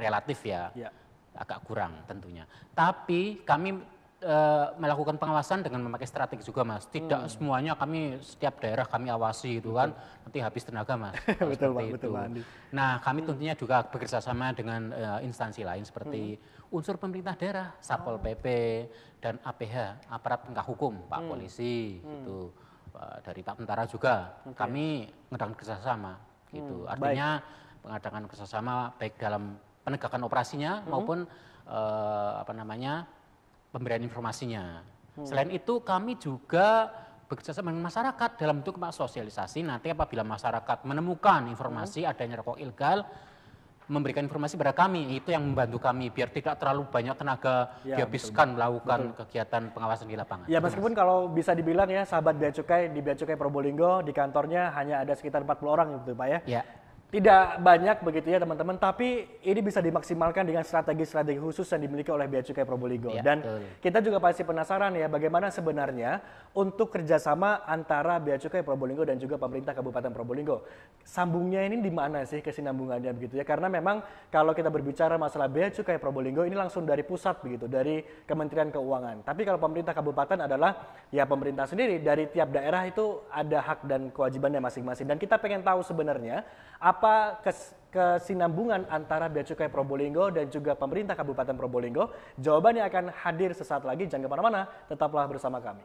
relatif ya, Ya. agak kurang tentunya. Tapi kami melakukan pengawasan dengan memakai strategi juga Mas. Tidak semuanya kami setiap daerah kami awasi gitu kan, nanti habis tenaga Mas. Betul Pak, Seperti betul itu. Pak Andi. Nah kami tentunya juga bekerja sama dengan instansi lain seperti unsur pemerintah daerah, Satpol PP dan APH, aparat penegak hukum, Pak Polisi gitu. Dari Pak Tentara juga kami mengadakan kerjasama gitu. Artinya mengadakan kerjasama baik dalam penegakan operasinya maupun pemberian informasinya. Selain itu kami juga bekerjasama dengan masyarakat dalam bentuk sosialisasi. Nanti apabila masyarakat menemukan informasi adanya rokok ilegal, memberikan informasi pada kami, itu yang membantu kami biar tidak terlalu banyak tenaga dihabiskan melakukan kegiatan pengawasan di lapangan. Ya meskipun kalau bisa dibilang ya sahabat Bea Cukai di Bea Cukai Probolinggo di kantornya hanya ada sekitar 40 orang gitu Pak ya. Ya. Tidak banyak begitu ya teman-teman, tapi ini bisa dimaksimalkan dengan strategi-strategi khusus yang dimiliki oleh Bea Cukai Probolinggo. Ya, dan betul. kita juga pasti penasaran ya bagaimana sebenarnya untuk kerjasama antara Bea Cukai Probolinggo dan juga pemerintah Kabupaten Probolinggo. Sambungnya ini di mana sih kesinambungannya begitu ya? Karena memang kalau kita berbicara masalah Bea Cukai Probolinggo ini langsung dari pusat begitu, dari Kementerian Keuangan. Tapi kalau pemerintah kabupaten adalah ya pemerintah sendiri, dari tiap daerah itu ada hak dan kewajibannya masing-masing. Dan kita pengen tahu sebenarnya apa kesinambungan antara Bea Cukai Probolinggo dan juga pemerintah Kabupaten Probolinggo? Jawabannya akan hadir sesaat lagi, jangan kemana-mana, tetaplah bersama kami.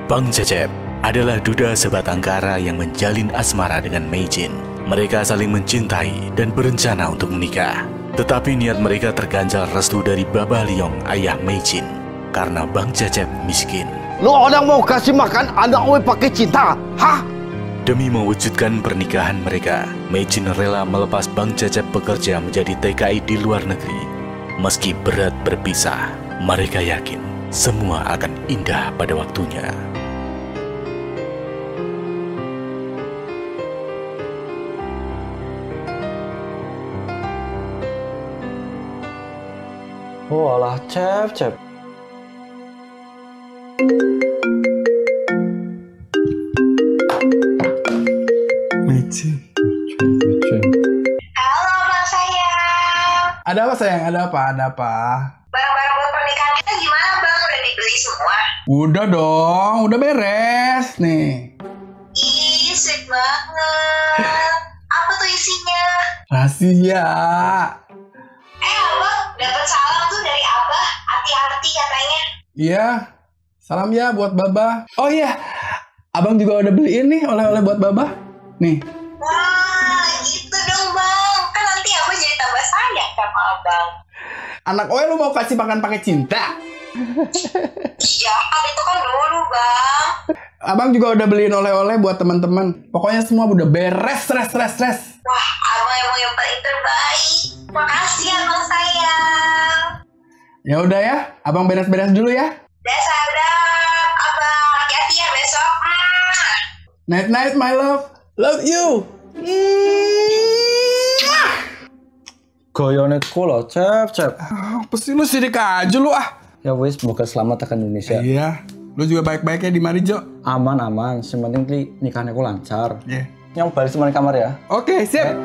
Bang Cecep adalah duda sebatang kara yang menjalin asmara dengan Meijin. Mereka saling mencintai dan berencana untuk menikah. Tetapi niat mereka terganjal restu dari Babah Liong, ayah Meijin, karena Bang Cecep miskin. Lu orang mau kasih makan anak gue pakai cinta? Hah? Demi mewujudkan pernikahan mereka, Meijin rela melepas Bang Cecep bekerja menjadi TKI di luar negeri. Meski berat berpisah, mereka yakin semua akan indah pada waktunya. Walah, Cep. Meijin. Halo Bang sayang. Ada apa sayang? Ada apa? Ada apa? Barang-barang buat pernikahan kita gimana Bang? Udah dibeli semua? Udah dong, udah beres nih. Ih, sweet banget. Apa tuh isinya? Rahasia. Abang dapat salam tuh dari Abah. Hati-hati katanya. Iya. Salam ya buat Baba. Oh iya, Abang juga udah beliin nih oleh-oleh buat Baba. Nih. Wah, gitu dong Bang. Kan nanti Abah jadi tambah sayang sama Abang. Anak Oe lu mau kasih makan pakai cinta? Iya, kan itu kan dulu Bang. Abang juga udah beliin oleh-oleh buat teman-teman. Pokoknya semua udah beres, stres. Wah, Abang emang yang paling terbaik. Makasih ya Bang sayang. Ya udah ya, Abang beres-beres dulu ya. Sadap, Abang. Hati-hati ya besok. Night my love. Love you. Goyone kulo, Cep. Apa sih lu sidik aja lu ah. Ya wis, semoga selamat akan Indonesia. Iya. Lu juga baik-baik ya di mari, Jo. Aman. Yang penting nikahnya ku lancar. Iya. Yang balik semua di kamar ya. Oke, sip.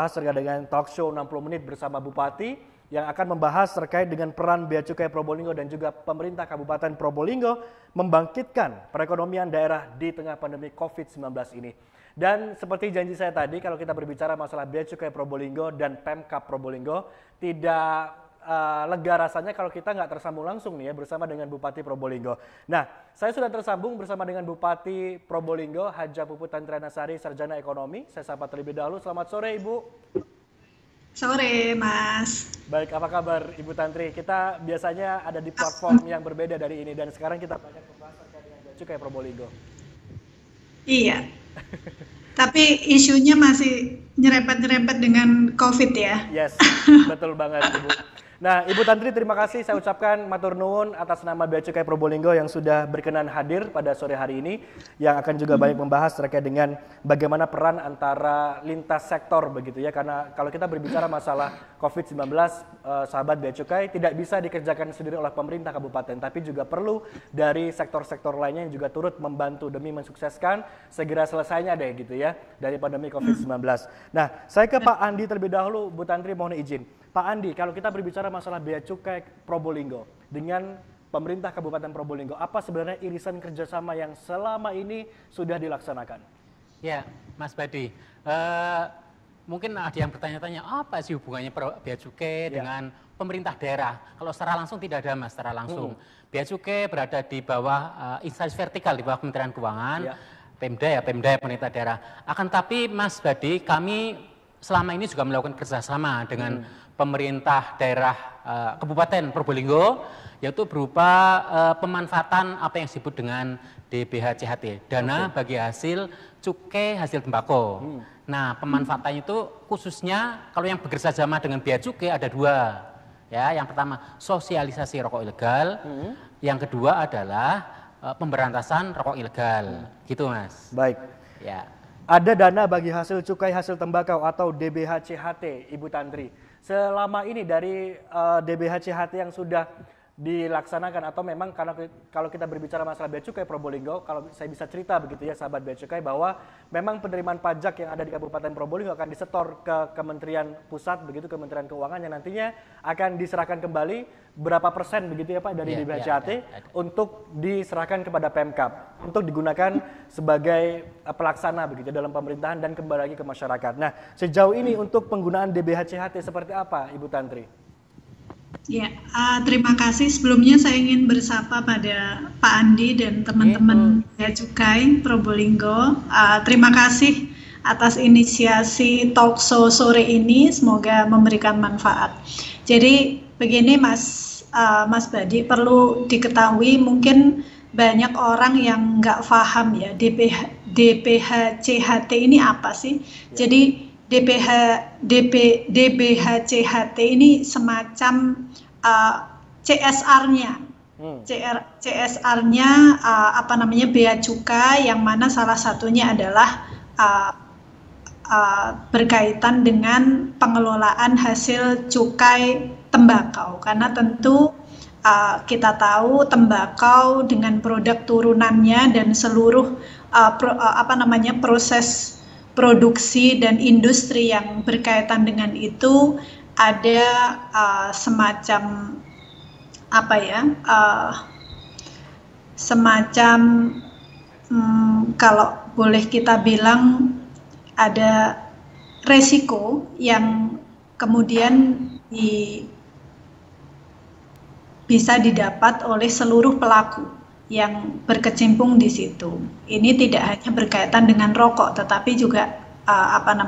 Terkait dengan talk show 60 menit bersama Bupati yang akan membahas terkait dengan peran Bea Cukai Probolinggo dan juga pemerintah Kabupaten Probolinggo membangkitkan perekonomian daerah di tengah pandemi COVID-19 ini. Dan seperti janji saya tadi, kalau kita berbicara masalah Bea Cukai Probolinggo dan Pemkab Probolinggo, tidak lega rasanya kalau kita nggak tersambung langsung nih ya bersama dengan Bupati Probolinggo. Nah, saya sudah tersambung bersama dengan Bupati Probolinggo, Haja Puput Tantrianasari, Sarjana Ekonomi. Saya sapa terlebih dahulu. Selamat sore, Ibu. Sore, Mas. Baik, apa kabar Ibu Tantri? Kita biasanya ada di platform yang berbeda dari ini dan sekarang kita banyak membahas terkait dengan Bea Cukai Probolinggo. Iya. Tapi isunya masih nyerempet-nyerempet dengan COVID ya. Yes, betul banget Ibu. Nah, Ibu Tantri, terima kasih saya ucapkan matur nuwun atas nama Bea Cukai Probolinggo yang sudah berkenan hadir pada sore hari ini, yang akan juga banyak membahas terkait dengan bagaimana peran antara lintas sektor begitu ya, karena kalau kita berbicara masalah COVID-19, sahabat Bea Cukai tidak bisa dikerjakan sendiri oleh pemerintah kabupaten, tapi juga perlu dari sektor-sektor lainnya yang juga turut membantu demi mensukseskan segera selesainya deh gitu ya dari pandemi COVID-19. Nah, saya ke Pak Andi terlebih dahulu, Bu Tantri mohon izin. Pak Andi, kalau kita berbicara masalah Bea Cukai Probolinggo dengan pemerintah Kabupaten Probolinggo, apa sebenarnya irisan kerjasama yang selama ini sudah dilaksanakan? Ya, Mas Badi, mungkin ada yang bertanya-tanya, apa sih hubungannya Bea Cukai dengan pemerintah daerah? Kalau secara langsung tidak ada, Mas, secara langsung. Bea Cukai berada di bawah instansi vertikal, di bawah Kementerian Keuangan, Pemda ya, pemerintah daerah. Akan tapi, Mas Badi, kami selama ini juga melakukan kerjasama dengan pemerintah daerah Kabupaten Probolinggo, yaitu berupa pemanfaatan apa yang disebut dengan DBH-CHT, dana bagi hasil cukai hasil tembakau. Nah, pemanfaatannya itu khususnya kalau yang bekerja sama dengan Bea Cukai ada dua. Ya, yang pertama sosialisasi rokok ilegal, yang kedua adalah pemberantasan rokok ilegal. Gitu, Mas. Baik. Ya. Ada dana bagi hasil cukai hasil tembakau atau DBH-CHT, Ibu Tantri. Selama ini dari DBH-CHT yang sudah dilaksanakan atau memang karena kalau kita berbicara masalah Bea Cukai Probolinggo, kalau saya bisa cerita begitu ya sahabat Bea Cukai, bahwa memang penerimaan pajak yang ada di Kabupaten Probolinggo akan disetor ke Kementerian Pusat begitu, Kementerian Keuangan, yang nantinya akan diserahkan kembali berapa persen begitu ya Pak dari DBH-CHT untuk diserahkan kepada Pemkab untuk digunakan sebagai pelaksana begitu dalam pemerintahan dan kembali lagi ke masyarakat. Nah, sejauh ini untuk penggunaan DBH-CHT seperti apa Ibu Tantri? Ya, terima kasih. Sebelumnya saya ingin bersapa pada Pak Andi dan teman-teman Bea Cukai Probolinggo. Terima kasih atas inisiasi talkshow sore ini. Semoga memberikan manfaat. Jadi begini Mas Badi, perlu diketahui mungkin banyak orang yang nggak paham ya DBH-CHT ini apa sih? Jadi DBH-CHT ini semacam CSR-nya. CSR-nya Bea Cukai, yang mana salah satunya adalah berkaitan dengan pengelolaan hasil cukai tembakau. Karena tentu kita tahu tembakau dengan produk turunannya dan seluruh proses produksi dan industri yang berkaitan dengan itu ada semacam kalau boleh kita bilang ada resiko yang kemudian bisa didapat oleh seluruh pelaku yang berkecimpung di situ. Ini tidak hanya berkaitan dengan rokok, tetapi juga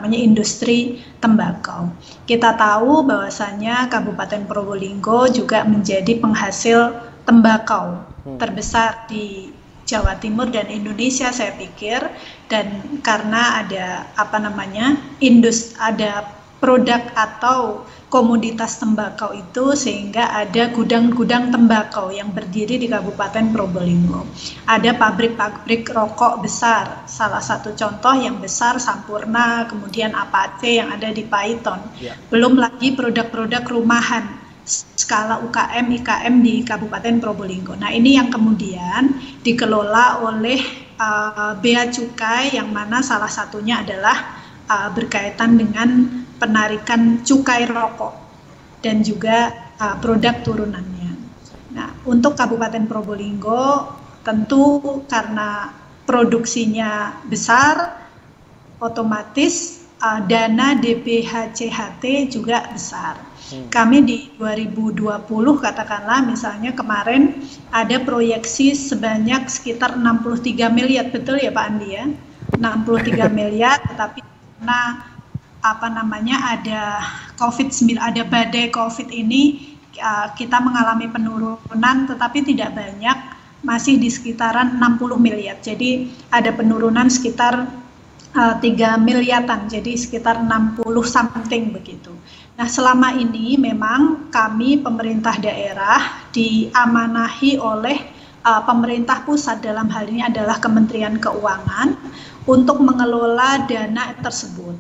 industri tembakau. Kita tahu bahwasanya Kabupaten Probolinggo juga menjadi penghasil tembakau terbesar di Jawa Timur dan Indonesia, saya pikir, dan karena ada ada produk atau komoditas tembakau itu, sehingga ada gudang-gudang tembakau yang berdiri di Kabupaten Probolinggo. Ada pabrik-pabrik rokok besar, salah satu contoh yang besar Sampurna, kemudian Apache yang ada di Paiton. Belum lagi produk-produk rumahan skala UKM, IKM di Kabupaten Probolinggo. Nah, ini yang kemudian dikelola oleh Bea Cukai, yang mana salah satunya adalah berkaitan dengan penarikan cukai rokok. dan juga produk turunannya. Nah, untuk Kabupaten Probolinggo tentu karena produksinya besar, otomatis dana DPHCHT juga besar. Kami di 2020 katakanlah misalnya kemarin ada proyeksi sebanyak sekitar 63 miliar, betul ya Pak Andi ya? 63 miliar, tetapi karena ada COVID-19, ada badai COVID ini, kita mengalami penurunan tetapi tidak banyak, masih di sekitaran 60 miliar. Jadi ada penurunan sekitar 3 miliaran, jadi sekitar 60 something begitu. Nah, selama ini memang kami pemerintah daerah diamanahi oleh pemerintah pusat, dalam hal ini adalah Kementerian Keuangan, untuk mengelola dana tersebut.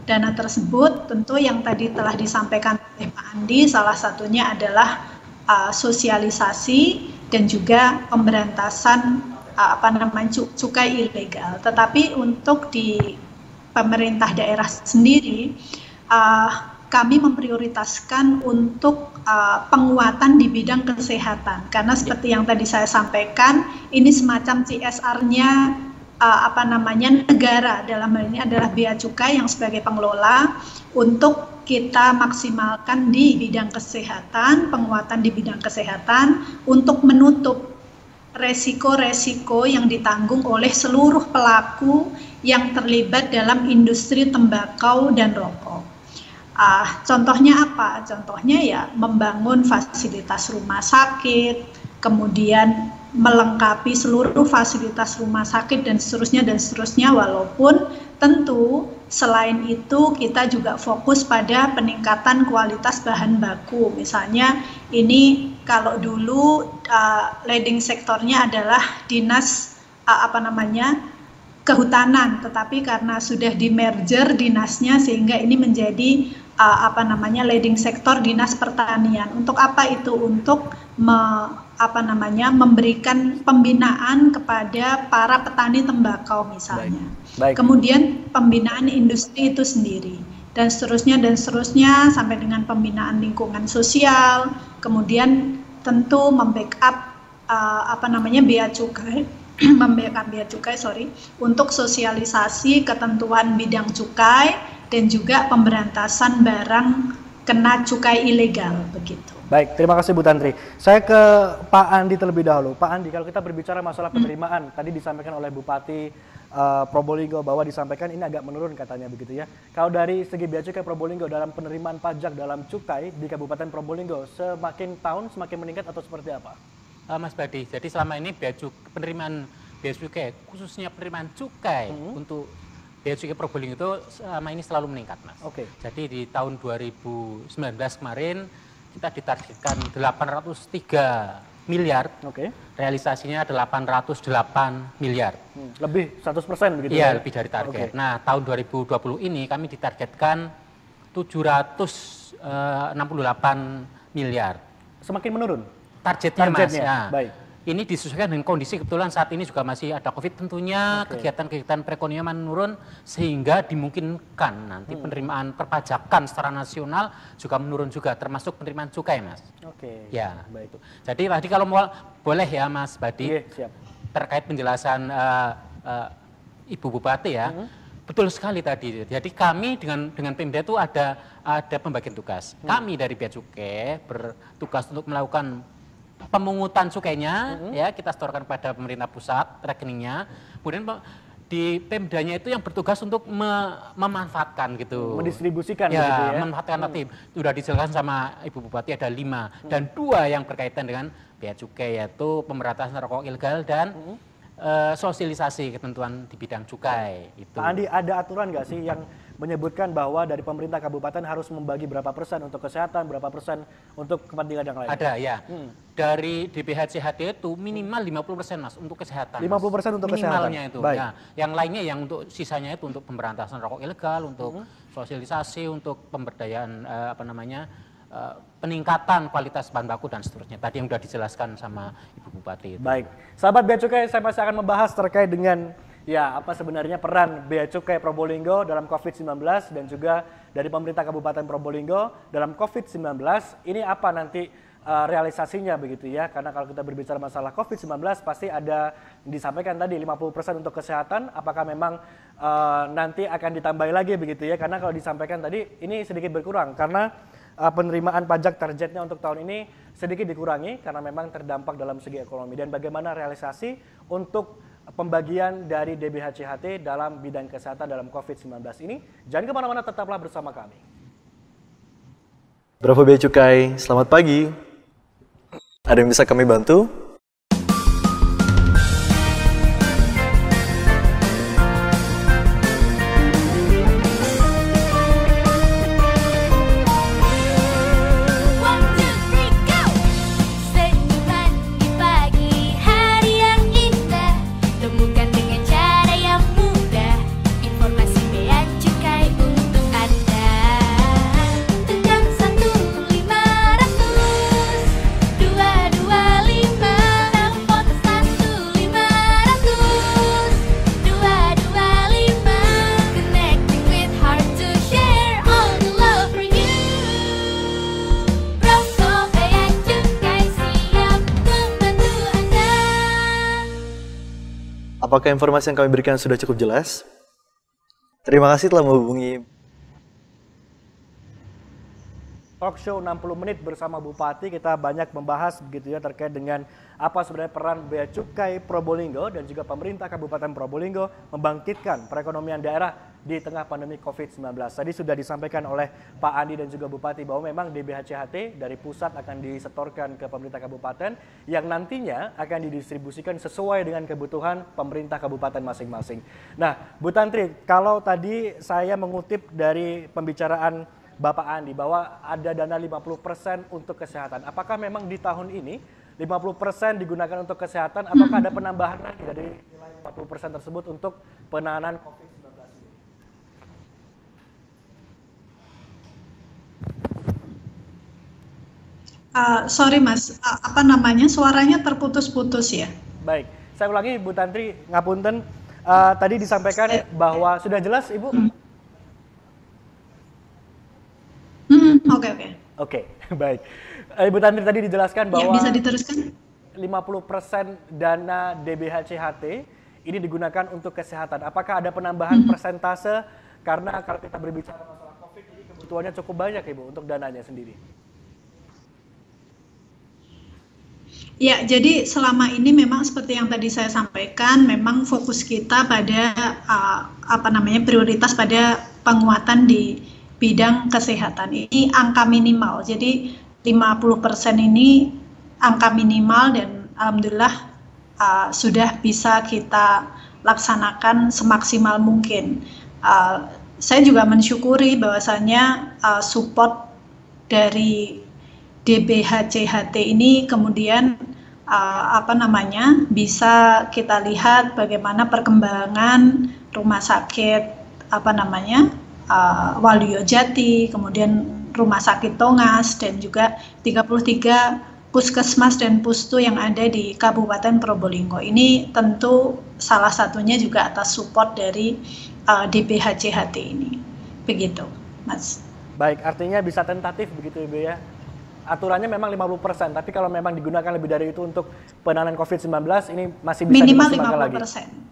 Dana tersebut tentu yang tadi telah disampaikan oleh Pak Andi, salah satunya adalah sosialisasi dan juga pemberantasan cukai ilegal. Tetapi untuk di pemerintah daerah sendiri, kami memprioritaskan untuk penguatan di bidang kesehatan, karena seperti yang tadi saya sampaikan, ini semacam CSR-nya negara, dalam hal ini adalah Bea Cukai yang sebagai pengelola, untuk kita maksimalkan di bidang kesehatan, penguatan di bidang kesehatan untuk menutup resiko-resiko yang ditanggung oleh seluruh pelaku yang terlibat dalam industri tembakau dan rokok. Contohnya apa? Contohnya ya membangun fasilitas rumah sakit, kemudian melengkapi seluruh fasilitas rumah sakit dan seterusnya, walaupun tentu selain itu kita juga fokus pada peningkatan kualitas bahan baku. Misalnya ini kalau dulu leading sektornya adalah dinas kehutanan, tetapi karena sudah di merger dinasnya sehingga ini menjadi leading sektor dinas pertanian. Untuk apa itu? Untuk memberikan pembinaan kepada para petani tembakau misalnya. Baik. Kemudian pembinaan industri itu sendiri dan seterusnya sampai dengan pembinaan lingkungan sosial. Kemudian tentu membackup Bea Cukai untuk sosialisasi ketentuan bidang cukai dan juga pemberantasan barang kena cukai ilegal begitu. Baik, terima kasih Bu Tantri. Saya ke Pak Andi terlebih dahulu. Pak Andi, kalau kita berbicara masalah penerimaan, tadi disampaikan oleh Bupati Probolinggo bahwa disampaikan ini agak menurun katanya begitu ya. Kalau dari segi Bea Cukai Probolinggo dalam penerimaan pajak dalam cukai di Kabupaten Probolinggo, semakin tahun semakin meningkat atau seperti apa? Mas Badi, jadi selama ini penerimaan Bea Cukai, khususnya penerimaan cukai untuk Bea Cukai Probolinggo itu selama ini selalu meningkat, Mas. Oke. Jadi di tahun 2019 kemarin kita ditargetkan 803 miliar, realisasinya 808 miliar. Lebih 100% begitu ya? Iya, lebih dari target. Nah, tahun 2020 ini kami ditargetkan 768 miliar. Semakin menurun? Targetnya. Mas. Nah, baik. Ini disesuaikan dengan kondisi kebetulan saat ini juga masih ada COVID, tentunya kegiatan-kegiatan perekonomian menurun sehingga dimungkinkan nanti penerimaan perpajakan secara nasional juga menurun juga, termasuk penerimaan cukai, Mas. Ya, baik. Jadi tadi kalau boleh ya Mas Badi, siap. Terkait penjelasan Ibu Bupati ya, betul sekali tadi. Jadi kami dengan Pemda itu ada pembagian tugas. Kami dari Bea Cukai bertugas untuk melakukan pemungutan cukainya, ya kita setorkan pada pemerintah pusat rekeningnya. Kemudian di Pemdanya itu yang bertugas untuk memanfaatkan gitu, mendistribusikan ya, gitu ya. Memanfaatkan nanti sudah dijelaskan sama Ibu Bupati ada 5 dan 2 yang berkaitan dengan Bea Cukai, yaitu pemberantasan rokok ilegal dan sosialisasi ketentuan di bidang cukai. Itu. Pak Andi, ada aturan nggak sih yang menyebutkan bahwa dari pemerintah kabupaten harus membagi berapa persen untuk kesehatan, berapa persen untuk kepentingan yang lain? Ada ya. Dari DPHCHT itu minimal 50% Mas untuk kesehatan. 50% untuk kesehatan. Minimalnya itu. Ya. Yang lainnya yang untuk sisanya itu untuk pemberantasan rokok ilegal, untuk sosialisasi, untuk pemberdayaan peningkatan kualitas bahan baku dan seterusnya. Tadi yang sudah dijelaskan sama Ibu Bupati. Itu. Baik. Sahabat Bea Cukai, saya masih akan membahas terkait dengan ya apa sebenarnya peran Bea Cukai Probolinggo dalam COVID-19 dan juga dari pemerintah Kabupaten Probolinggo dalam COVID-19 ini apa nanti realisasinya begitu ya, karena kalau kita berbicara masalah COVID-19 pasti ada disampaikan tadi 50% untuk kesehatan, apakah memang nanti akan ditambahi lagi begitu ya, karena kalau disampaikan tadi ini sedikit berkurang karena penerimaan pajak targetnya untuk tahun ini sedikit dikurangi karena memang terdampak dalam segi ekonomi, dan bagaimana realisasi untuk pembagian dari DBHCHT dalam bidang kesehatan dalam COVID-19 ini. Jangan kemana-mana, tetaplah bersama kami. Bravo Bea Cukai, selamat pagi. Ada yang bisa kami bantu? Apakah informasi yang kami berikan sudah cukup jelas? Terima kasih telah menghubungi Talk Show 60 menit bersama Bupati. Kita banyak membahas begitu ya terkait dengan apa sebenarnya peran Bea Cukai Probolinggo dan juga pemerintah Kabupaten Probolinggo membangkitkan perekonomian daerah di tengah pandemi COVID-19. Tadi sudah disampaikan oleh Pak Andi dan juga Bupati bahwa memang DBHCHT dari pusat akan disetorkan ke pemerintah kabupaten yang nantinya akan didistribusikan sesuai dengan kebutuhan pemerintah kabupaten masing-masing. Nah, Bu Tantri, kalau tadi saya mengutip dari pembicaraan Bapak Andi bahwa ada dana 50% untuk kesehatan. Apakah memang di tahun ini 50% digunakan untuk kesehatan? Apakah ada penambahan lagi dari nilai 50% tersebut untuk penanganan COVID-19 ini? Sorry Mas, apa namanya, suaranya terputus-putus ya? Baik, saya ulangi Bu Tantri, ngapunten. Tadi disampaikan bahwa sudah jelas Ibu? Oke, baik. Ibu Tantri tadi dijelaskan bahwa ya, bisa diteruskan? 50% dana DBHCHT ini digunakan untuk kesehatan. Apakah ada penambahan persentase? Karena kalau kita berbicara masalah COVID ini kebutuhannya cukup banyak Ibu untuk dananya sendiri. Ya, jadi selama ini memang seperti yang tadi saya sampaikan, memang fokus kita pada prioritas pada penguatan di bidang kesehatan. Ini angka minimal, jadi 50% ini angka minimal dan alhamdulillah sudah bisa kita laksanakan semaksimal mungkin. Saya juga mensyukuri bahwasannya support dari DBHCHT ini kemudian bisa kita lihat bagaimana perkembangan rumah sakit Waluyo Jati, kemudian Rumah Sakit Tongas, dan juga 33 puskesmas dan pustu yang ada di Kabupaten Probolinggo. Ini tentu salah satunya juga atas support dari DBHCHT ini. Begitu, Mas. Baik, artinya bisa tentatif begitu Ibu ya. Aturannya memang 50%, tapi kalau memang digunakan lebih dari itu untuk penanganan COVID-19 ini masih bisa minimal dimaksimalkan 50%. lagi.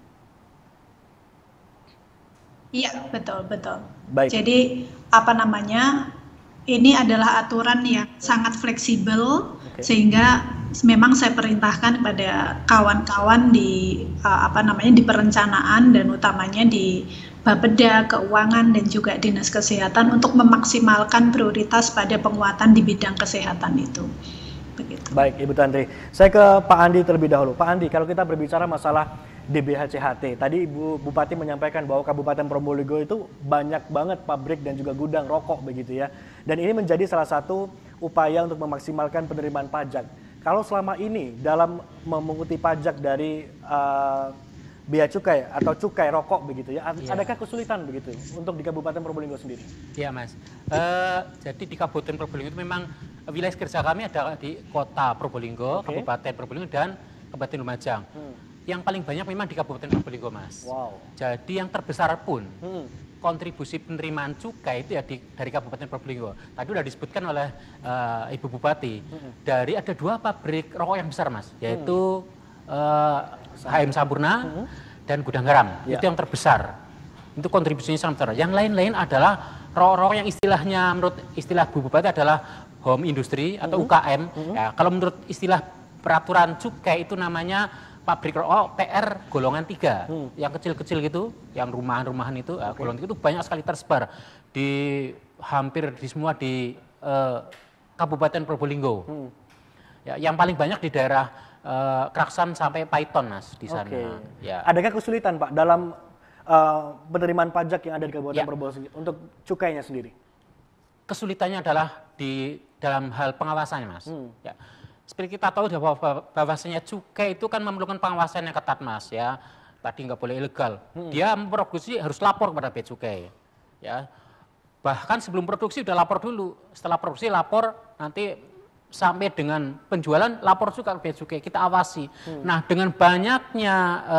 Iya, betul. Baik. Jadi ini adalah aturan yang sangat fleksibel, sehingga memang saya perintahkan kepada kawan-kawan di di perencanaan dan utamanya di Bapeda, Keuangan, dan juga Dinas Kesehatan untuk memaksimalkan prioritas pada penguatan di bidang kesehatan itu. Begitu. Baik, Ibu Tantri. Saya ke Pak Andi terlebih dahulu. Pak Andi, kalau kita berbicara masalah DBHCHT, tadi Ibu Bupati menyampaikan bahwa Kabupaten Probolinggo itu banyak banget pabrik dan juga gudang rokok begitu ya. Dan ini menjadi salah satu upaya untuk memaksimalkan penerimaan pajak. Kalau selama ini dalam memunguti pajak dari bea cukai atau cukai rokok begitu ya, adakah kesulitan begitu untuk di Kabupaten Probolinggo sendiri? Iya Mas, jadi di Kabupaten Probolinggo itu memang wilayah kerja kami ada di Kota Probolinggo, Kabupaten Probolinggo, dan Kabupaten Lumajang. Yang paling banyak memang di Kabupaten Probolinggo, Mas. Wow. Jadi yang terbesar pun kontribusi penerimaan cukai itu ya dari Kabupaten Probolinggo. Tadi sudah disebutkan oleh Ibu Bupati. Dari ada 2 pabrik rokok yang besar, Mas, yaitu HM Sampurna dan Gudang Garam. Itu yang terbesar. Itu kontribusinya sangat besar. Yang lain-lain adalah rokok-rokok yang istilahnya menurut istilah Bu Bupati adalah home industry atau UKM. Ya, kalau menurut istilah peraturan cukai itu namanya pabrik rokok PR golongan 3, yang kecil-kecil gitu, yang rumahan-rumahan itu, golongan itu banyak sekali tersebar di hampir di semua di Kabupaten Probolinggo. Ya, yang paling banyak di daerah Kraksan sampai Paiton, Mas, di sana. Ya. Adakah kesulitan, Pak, dalam penerimaan pajak yang ada di Kabupaten Probolinggo untuk cukainya sendiri? Kesulitannya adalah di dalam hal pengawasannya, Mas. Ya. Seperti kita tahu bahwasanya cukai itu kan memerlukan pengawasan yang ketat, Mas, ya. Tadi nggak boleh ilegal. Dia memproduksi harus lapor kepada Bea Cukai. Ya. Bahkan sebelum produksi udah lapor dulu. Setelah produksi lapor, nanti sampai dengan penjualan lapor juga ke Bea Cukai, kita awasi. Nah, dengan banyaknya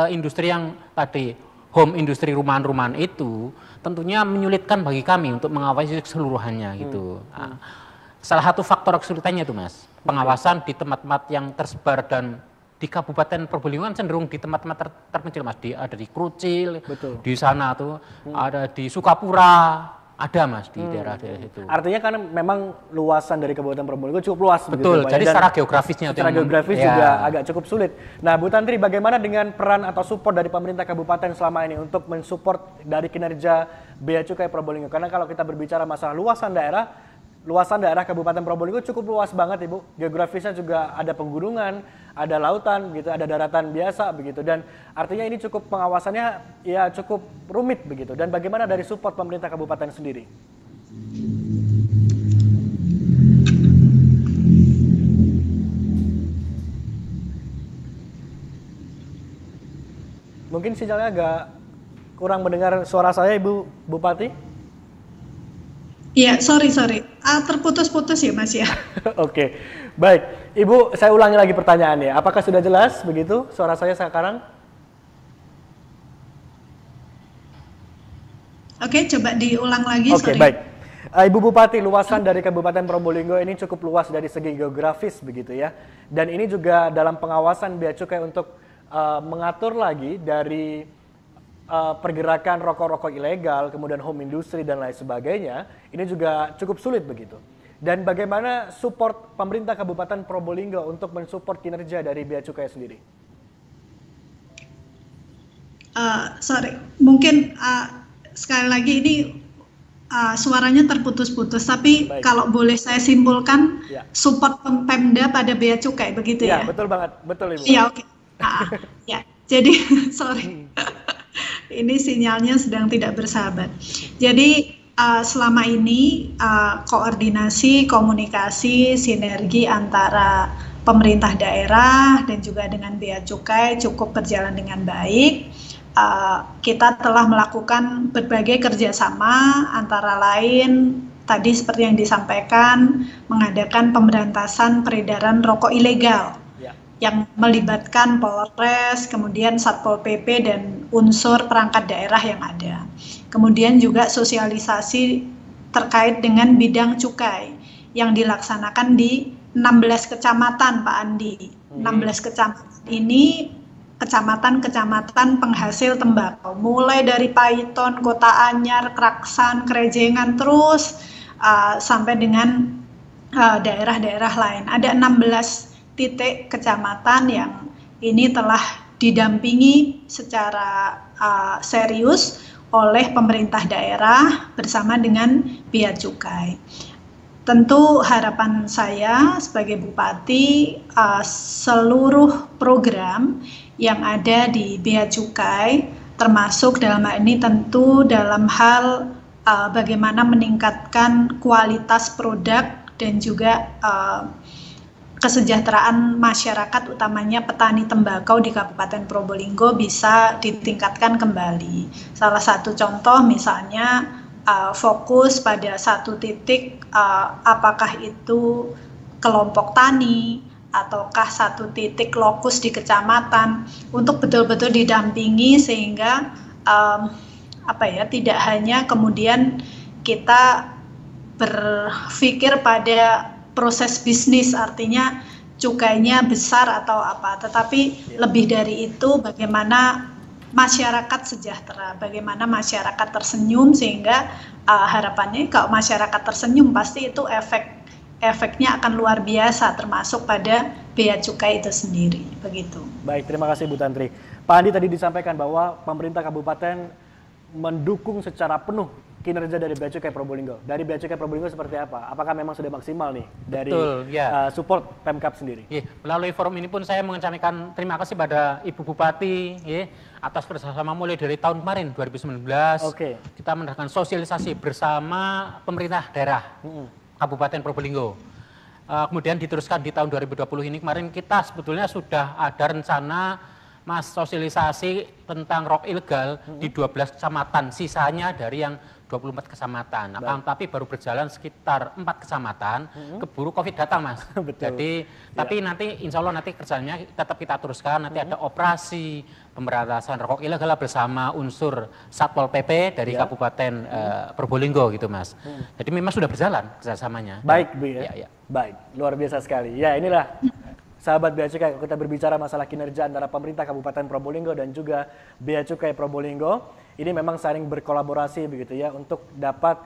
industri yang tadi home industri rumahan-rumahan itu tentunya menyulitkan bagi kami untuk mengawasi keseluruhannya gitu. Nah, salah satu faktor kesulitannya itu, Mas, pengawasan di tempat-tempat yang tersebar dan di Kabupaten Probolinggo kan cenderung di tempat-tempat terpencil, Mas. Ada di Krucil, di sana tuh, ada di Sukapura, ada, Mas, di daerah-daerah itu. Artinya kan memang luasan dari Kabupaten Probolinggo cukup luas. Betul, begitu, jadi secara geografisnya. Secara geografis juga agak cukup sulit. Nah, Bu Tantri, bagaimana dengan peran atau support dari pemerintah kabupaten selama ini untuk mensupport dari kinerja Bea Cukai Probolinggo? Karena kalau kita berbicara masalah luasan daerah Kabupaten Probolinggo cukup luas banget, Ibu. Geografisnya juga ada pegunungan, ada lautan, gitu, ada daratan biasa, begitu. Dan artinya ini cukup pengawasannya ya cukup rumit, begitu. Dan bagaimana dari support pemerintah kabupaten sendiri? Mungkin sinyalnya agak kurang mendengar suara saya, Ibu Bupati. Iya, sorry. Terputus-putus ya, Mas, ya. Oke, baik. Ibu, saya ulangi lagi pertanyaannya. Apakah sudah jelas begitu suara saya sekarang? Oke, coba diulang lagi. Oke, baik. Ibu Bupati, luasan dari Kabupaten Probolinggo ini cukup luas dari segi geografis begitu ya. Dan ini juga dalam pengawasan Bea Cukai untuk mengatur lagi dari pergerakan rokok-rokok ilegal, kemudian home industry dan lain sebagainya, ini juga cukup sulit begitu. Dan bagaimana support pemerintah Kabupaten Probolinggo untuk mensupport kinerja dari Bea Cukai sendiri? Mungkin sekali lagi ini suaranya terputus-putus, tapi kalau boleh saya simpulkan, support Pemda pada Bea Cukai, begitu ya? Iya, betul banget, betul, Ibu. Iya, oke. Ya, jadi sorry. Ini sinyalnya sedang tidak bersahabat. Jadi selama ini koordinasi, komunikasi, sinergi antara pemerintah daerah dan juga dengan Bea Cukai cukup berjalan dengan baik. Kita telah melakukan berbagai kerjasama, antara lain tadi seperti yang disampaikan, mengadakan pemberantasan peredaran rokok ilegal yang melibatkan Polres, kemudian Satpol PP dan unsur perangkat daerah yang ada. Kemudian juga sosialisasi terkait dengan bidang cukai yang dilaksanakan di 16 kecamatan, Pak Andi. 16 kecamatan ini kecamatan-kecamatan penghasil tembakau, mulai dari Paiton, Kota Anyar, Kraksan, Krejengan, terus sampai dengan daerah-daerah lain. Ada 16 titik kecamatan yang ini telah didampingi secara serius oleh pemerintah daerah bersama dengan Bea Cukai. Tentu harapan saya sebagai Bupati, seluruh program yang ada di Bea Cukai, termasuk dalam hal ini tentu dalam hal bagaimana meningkatkan kualitas produk dan juga kesejahteraan masyarakat, utamanya petani tembakau di Kabupaten Probolinggo, bisa ditingkatkan kembali. Salah satu contoh misalnya fokus pada satu titik, apakah itu kelompok tani ataukah satu titik lokus di kecamatan, untuk betul-betul didampingi sehingga tidak hanya kemudian kita berpikir pada proses bisnis, artinya cukainya besar atau apa, tetapi lebih dari itu bagaimana masyarakat sejahtera, bagaimana masyarakat tersenyum, sehingga harapannya kalau masyarakat tersenyum pasti itu efeknya akan luar biasa, termasuk pada bea cukai itu sendiri, begitu. Baik, terima kasih Bu Tantri. Pak Andi tadi disampaikan bahwa pemerintah kabupaten mendukung secara penuh kinerja dari Bea Cukai Probolinggo. Dari Bea Cukai Probolinggo seperti apa? Apakah memang sudah maksimal nih dari support Pemkab sendiri? Melalui forum ini pun saya mengucapkan terima kasih pada Ibu Bupati atas kerjasama mulai dari tahun kemarin 2019. Kita melakukan sosialisasi bersama pemerintah daerah Kabupaten Probolinggo. Kemudian diteruskan di tahun 2020 ini, kemarin kita sebetulnya sudah ada rencana sosialisasi tentang rokok ilegal di 12 kecamatan, sisanya dari yang 24 kecamatan. Tapi baru berjalan sekitar 4 kecamatan, keburu COVID datang, Mas. Jadi, tapi nanti insya Allah nanti kerjanya tetap kita teruskan, nanti ada operasi pemberantasan rokok ilegal bersama unsur Satpol PP dari Kabupaten Probolinggo gitu, Mas. Jadi memang sudah berjalan kerjasamanya. Baik, Bu ya. Baik, luar biasa sekali. Ya, inilah sahabat Bea Cukai, kalau kita berbicara masalah kinerja antara pemerintah Kabupaten Probolinggo dan juga Bea Cukai Probolinggo, ini memang saling berkolaborasi begitu ya untuk dapat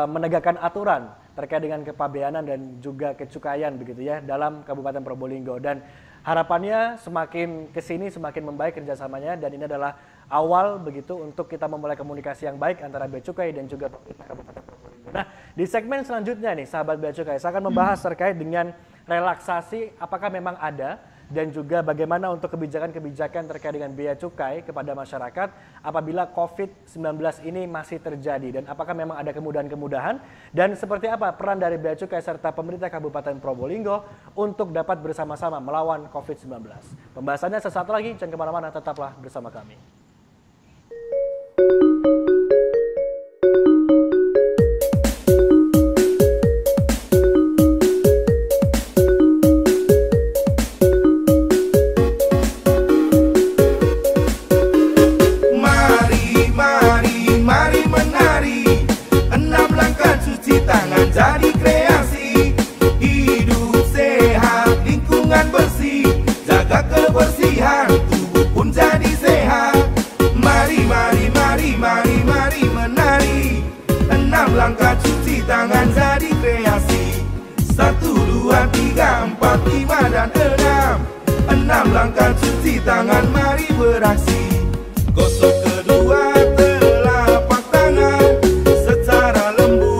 menegakkan aturan terkait dengan kepabeanan dan juga kecukaian begitu ya dalam Kabupaten Probolinggo. Dan harapannya semakin kesini semakin membaik kerjasamanya, dan ini adalah awal begitu untuk kita memulai komunikasi yang baik antara Bea Cukai dan juga pemerintah Kabupaten Probolinggo. Nah, di segmen selanjutnya nih sahabat Bea Cukai, saya akan membahas terkait dengan relaksasi apakah memang ada, dan juga bagaimana untuk kebijakan-kebijakan terkait dengan bea cukai kepada masyarakat apabila COVID-19 ini masih terjadi, dan apakah memang ada kemudahan-kemudahan, dan seperti apa peran dari bea cukai serta pemerintah Kabupaten Probolinggo untuk dapat bersama-sama melawan COVID-19. Pembahasannya sesaat lagi, jangan kemana-mana, tetaplah bersama kami. Jadi kreasi, hidup sehat, lingkungan bersih, jaga kebersihan, tubuh pun jadi sehat. Mari, mari, mari, mari, mari menari. 6 langkah cuci tangan jadi kreasi. 1, 2, 3, 4, 5 dan 6. 6 langkah cuci tangan, mari beraksi. Gosok kedua telapak tangan secara lembut.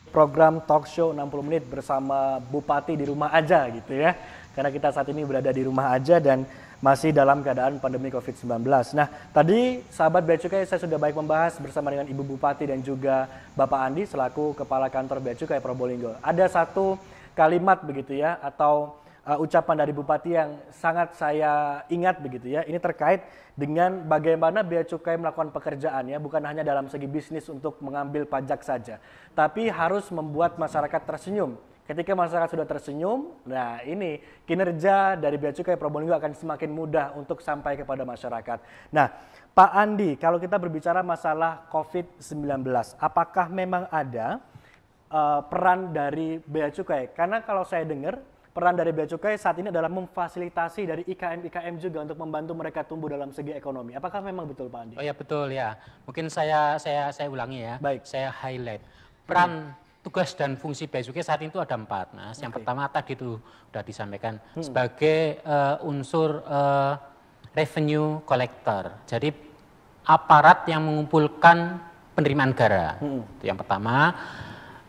program talk show 60 menit bersama Bupati di rumah aja gitu ya. Karena kita saat ini berada di rumah aja dan masih dalam keadaan pandemi COVID-19. Nah, tadi sahabat Bea Cukai saya sudah baik membahas bersama dengan Ibu Bupati dan juga Bapak Andi selaku Kepala Kantor Bea Cukai Probolinggo. Ada satu kalimat begitu ya atau ucapan dari Bupati yang sangat saya ingat begitu ya. Ini terkait dengan bagaimana Bea Cukai melakukan pekerjaan ya, bukan hanya dalam segi bisnis untuk mengambil pajak saja, tapi harus membuat masyarakat tersenyum. Ketika masyarakat sudah tersenyum, nah ini kinerja dari Bea Cukai Probolinggo akan semakin mudah untuk sampai kepada masyarakat. Nah, Pak Andi, kalau kita berbicara masalah COVID-19, apakah memang ada peran dari Bea Cukai? Karena kalau saya dengar, peran dari Bea Cukai saat ini adalah memfasilitasi dari IKM-IKM juga untuk membantu mereka tumbuh dalam segi ekonomi. Apakah memang betul, Pak Andi? Oh ya betul ya. Mungkin saya ulangi ya. Baik. Saya highlight peran tugas dan fungsi Bea Cukai saat itu ada 4. Nah, yang pertama tadi itu sudah disampaikan sebagai unsur revenue collector. Jadi aparat yang mengumpulkan penerimaan negara. Itu yang pertama.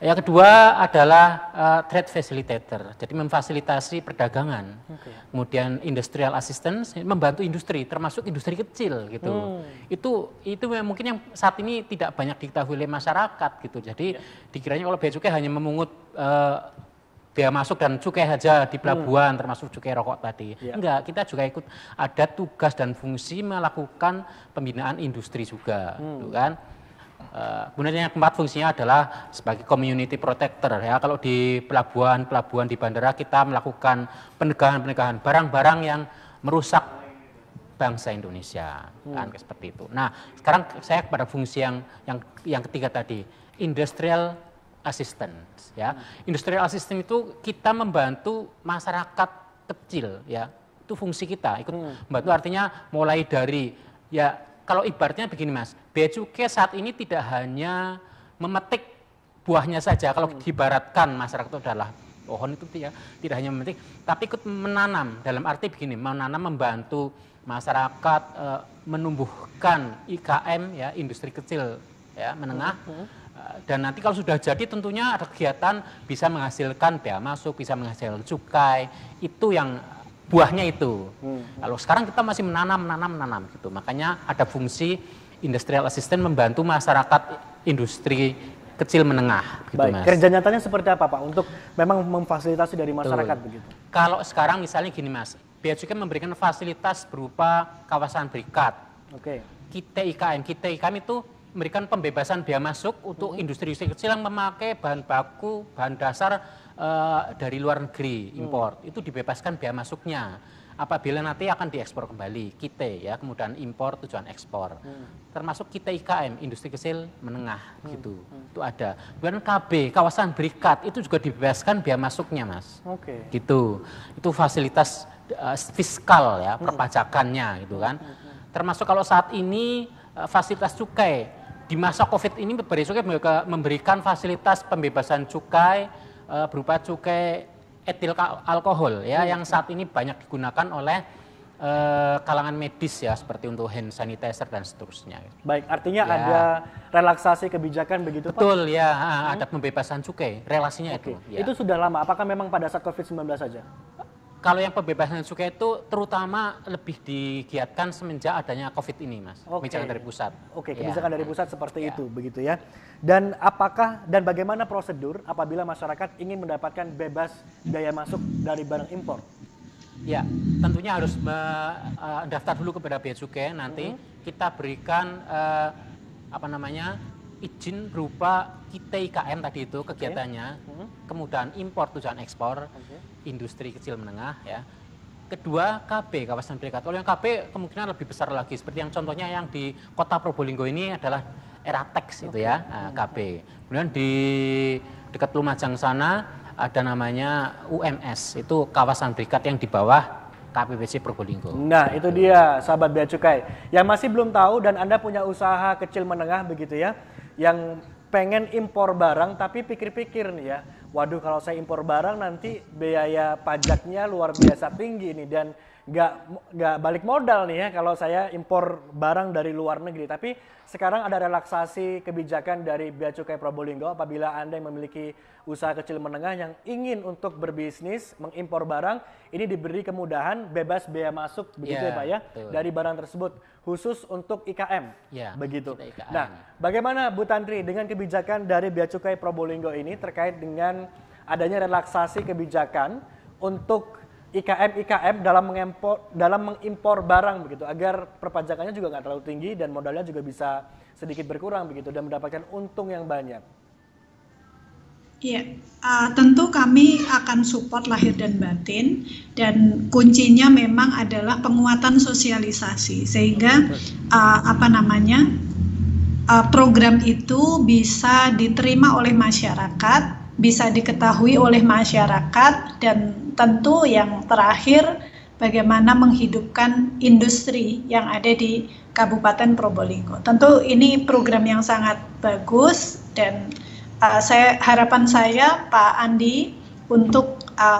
Yang kedua adalah trade facilitator, jadi memfasilitasi perdagangan. Kemudian industrial assistance, membantu industri, termasuk industri kecil gitu. Itu mungkin yang saat ini tidak banyak diketahui oleh masyarakat gitu. Jadi dikiranya kalau Bea Cukai hanya memungut bea masuk dan cukai saja di pelabuhan, termasuk cukai rokok tadi. Enggak, kita juga ikut ada tugas dan fungsi melakukan pembinaan industri juga, gitu kan. Kemudian yang keempat fungsinya adalah sebagai community protector ya. Kalau di pelabuhan di bandara kita melakukan penegakan barang-barang yang merusak bangsa Indonesia kan seperti itu. Nah, sekarang saya kepada fungsi yang ketiga tadi, industrial assistance ya. Industrial assistance itu kita membantu masyarakat kecil ya. Itu fungsi kita, ikut membantu artinya mulai dari ya. Kalau ibaratnya begini Mas, Bea Cukai saat ini tidak hanya memetik buahnya saja. Kalau diibaratkan masyarakat itu adalah pohon itu ya, tidak hanya memetik, tapi ikut menanam. Dalam arti begini, menanam membantu masyarakat menumbuhkan IKM ya, industri kecil ya, menengah. Dan nanti kalau sudah jadi tentunya ada kegiatan bisa menghasilkan bea masuk, bisa menghasilkan cukai. Itu yang buahnya itu. Kalau sekarang kita masih menanam gitu. Makanya ada fungsi industrial assistant membantu masyarakat industri kecil menengah gitu. Baik, Mas. kerja nyatanya seperti apa Pak untuk memang memfasilitasi dari masyarakat begitu? Kalau sekarang misalnya gini Mas, Bea Cukai memberikan fasilitas berupa kawasan berikat. Kita IKM itu memberikan pembebasan bea masuk untuk industri-industri kecil yang memakai bahan baku, bahan dasar dari luar negeri, impor. Itu dibebaskan bea masuknya. Apabila nanti akan diekspor kembali, kita ya, kemudian impor tujuan ekspor. Termasuk kita IKM, industri kecil menengah gitu. Itu ada. Kemudian KB, kawasan berikat, itu juga dibebaskan bea masuknya Mas. Gitu. Itu fasilitas fiskal ya, perpajakannya gitu kan. Termasuk kalau saat ini fasilitas cukai. Di masa Covid ini Bea Cukai memberikan fasilitas pembebasan cukai berupa cukai etil alkohol ya, yang saat ini banyak digunakan oleh kalangan medis ya, seperti untuk hand sanitizer dan seterusnya. Baik, artinya ada relaksasi kebijakan begitu Pak? Betul ya, ada pembebasan cukai, relasinya itu. Ya. Itu sudah lama, apakah memang pada saat COVID-19 saja? Kalau yang pembebasan cukai itu terutama lebih digiatkan semenjak adanya COVID ini, Mas. Kebijakan dari pusat. Kebijakan dari pusat seperti itu, begitu ya. Dan apakah dan bagaimana prosedur apabila masyarakat ingin mendapatkan bebas biaya masuk dari barang impor? Ya, tentunya harus mendaftar dulu kepada Bea Cukai. Nanti kita berikan izin berupa kita IKM tadi itu kegiatannya, kemudian impor tujuan ekspor, industri kecil menengah ya. Kedua KB, kawasan berikat. Kalau yang KB kemungkinan lebih besar lagi, seperti yang contohnya yang di Kota Probolinggo ini adalah Eratex itu ya, KB. Kemudian di dekat Lumajang sana ada namanya UMS, itu kawasan berikat yang di bawah KPBC Probolinggo. Nah itu dia sahabat Bea Cukai yang masih belum tahu dan Anda punya usaha kecil menengah begitu ya, yang pengen impor barang tapi pikir-pikir nih ya, waduh kalau saya impor barang nanti biaya pajaknya luar biasa tinggi nih dan nggak balik modal nih ya kalau saya impor barang dari luar negeri. Tapi sekarang ada relaksasi kebijakan dari Bea Cukai Probolinggo apabila Anda yang memiliki usaha kecil menengah yang ingin untuk berbisnis mengimpor barang, ini diberi kemudahan bebas bea masuk begitu ya Pak ya, dari barang tersebut khusus untuk IKM begitu. IKM. Nah, bagaimana Bu Tantri dengan kebijakan dari Bea Cukai Probolinggo ini terkait dengan adanya relaksasi kebijakan untuk IKM dalam mengimpor barang begitu agar perpajakannya juga nggak terlalu tinggi dan modalnya juga bisa sedikit berkurang begitu dan mendapatkan untung yang banyak. Iya, tentu kami akan support lahir dan batin dan kuncinya memang adalah penguatan sosialisasi sehingga program itu bisa diterima oleh masyarakat, bisa diketahui oleh masyarakat, dan tentu yang terakhir bagaimana menghidupkan industri yang ada di Kabupaten Probolinggo. Tentu ini program yang sangat bagus dan harapan saya Pak Andi untuk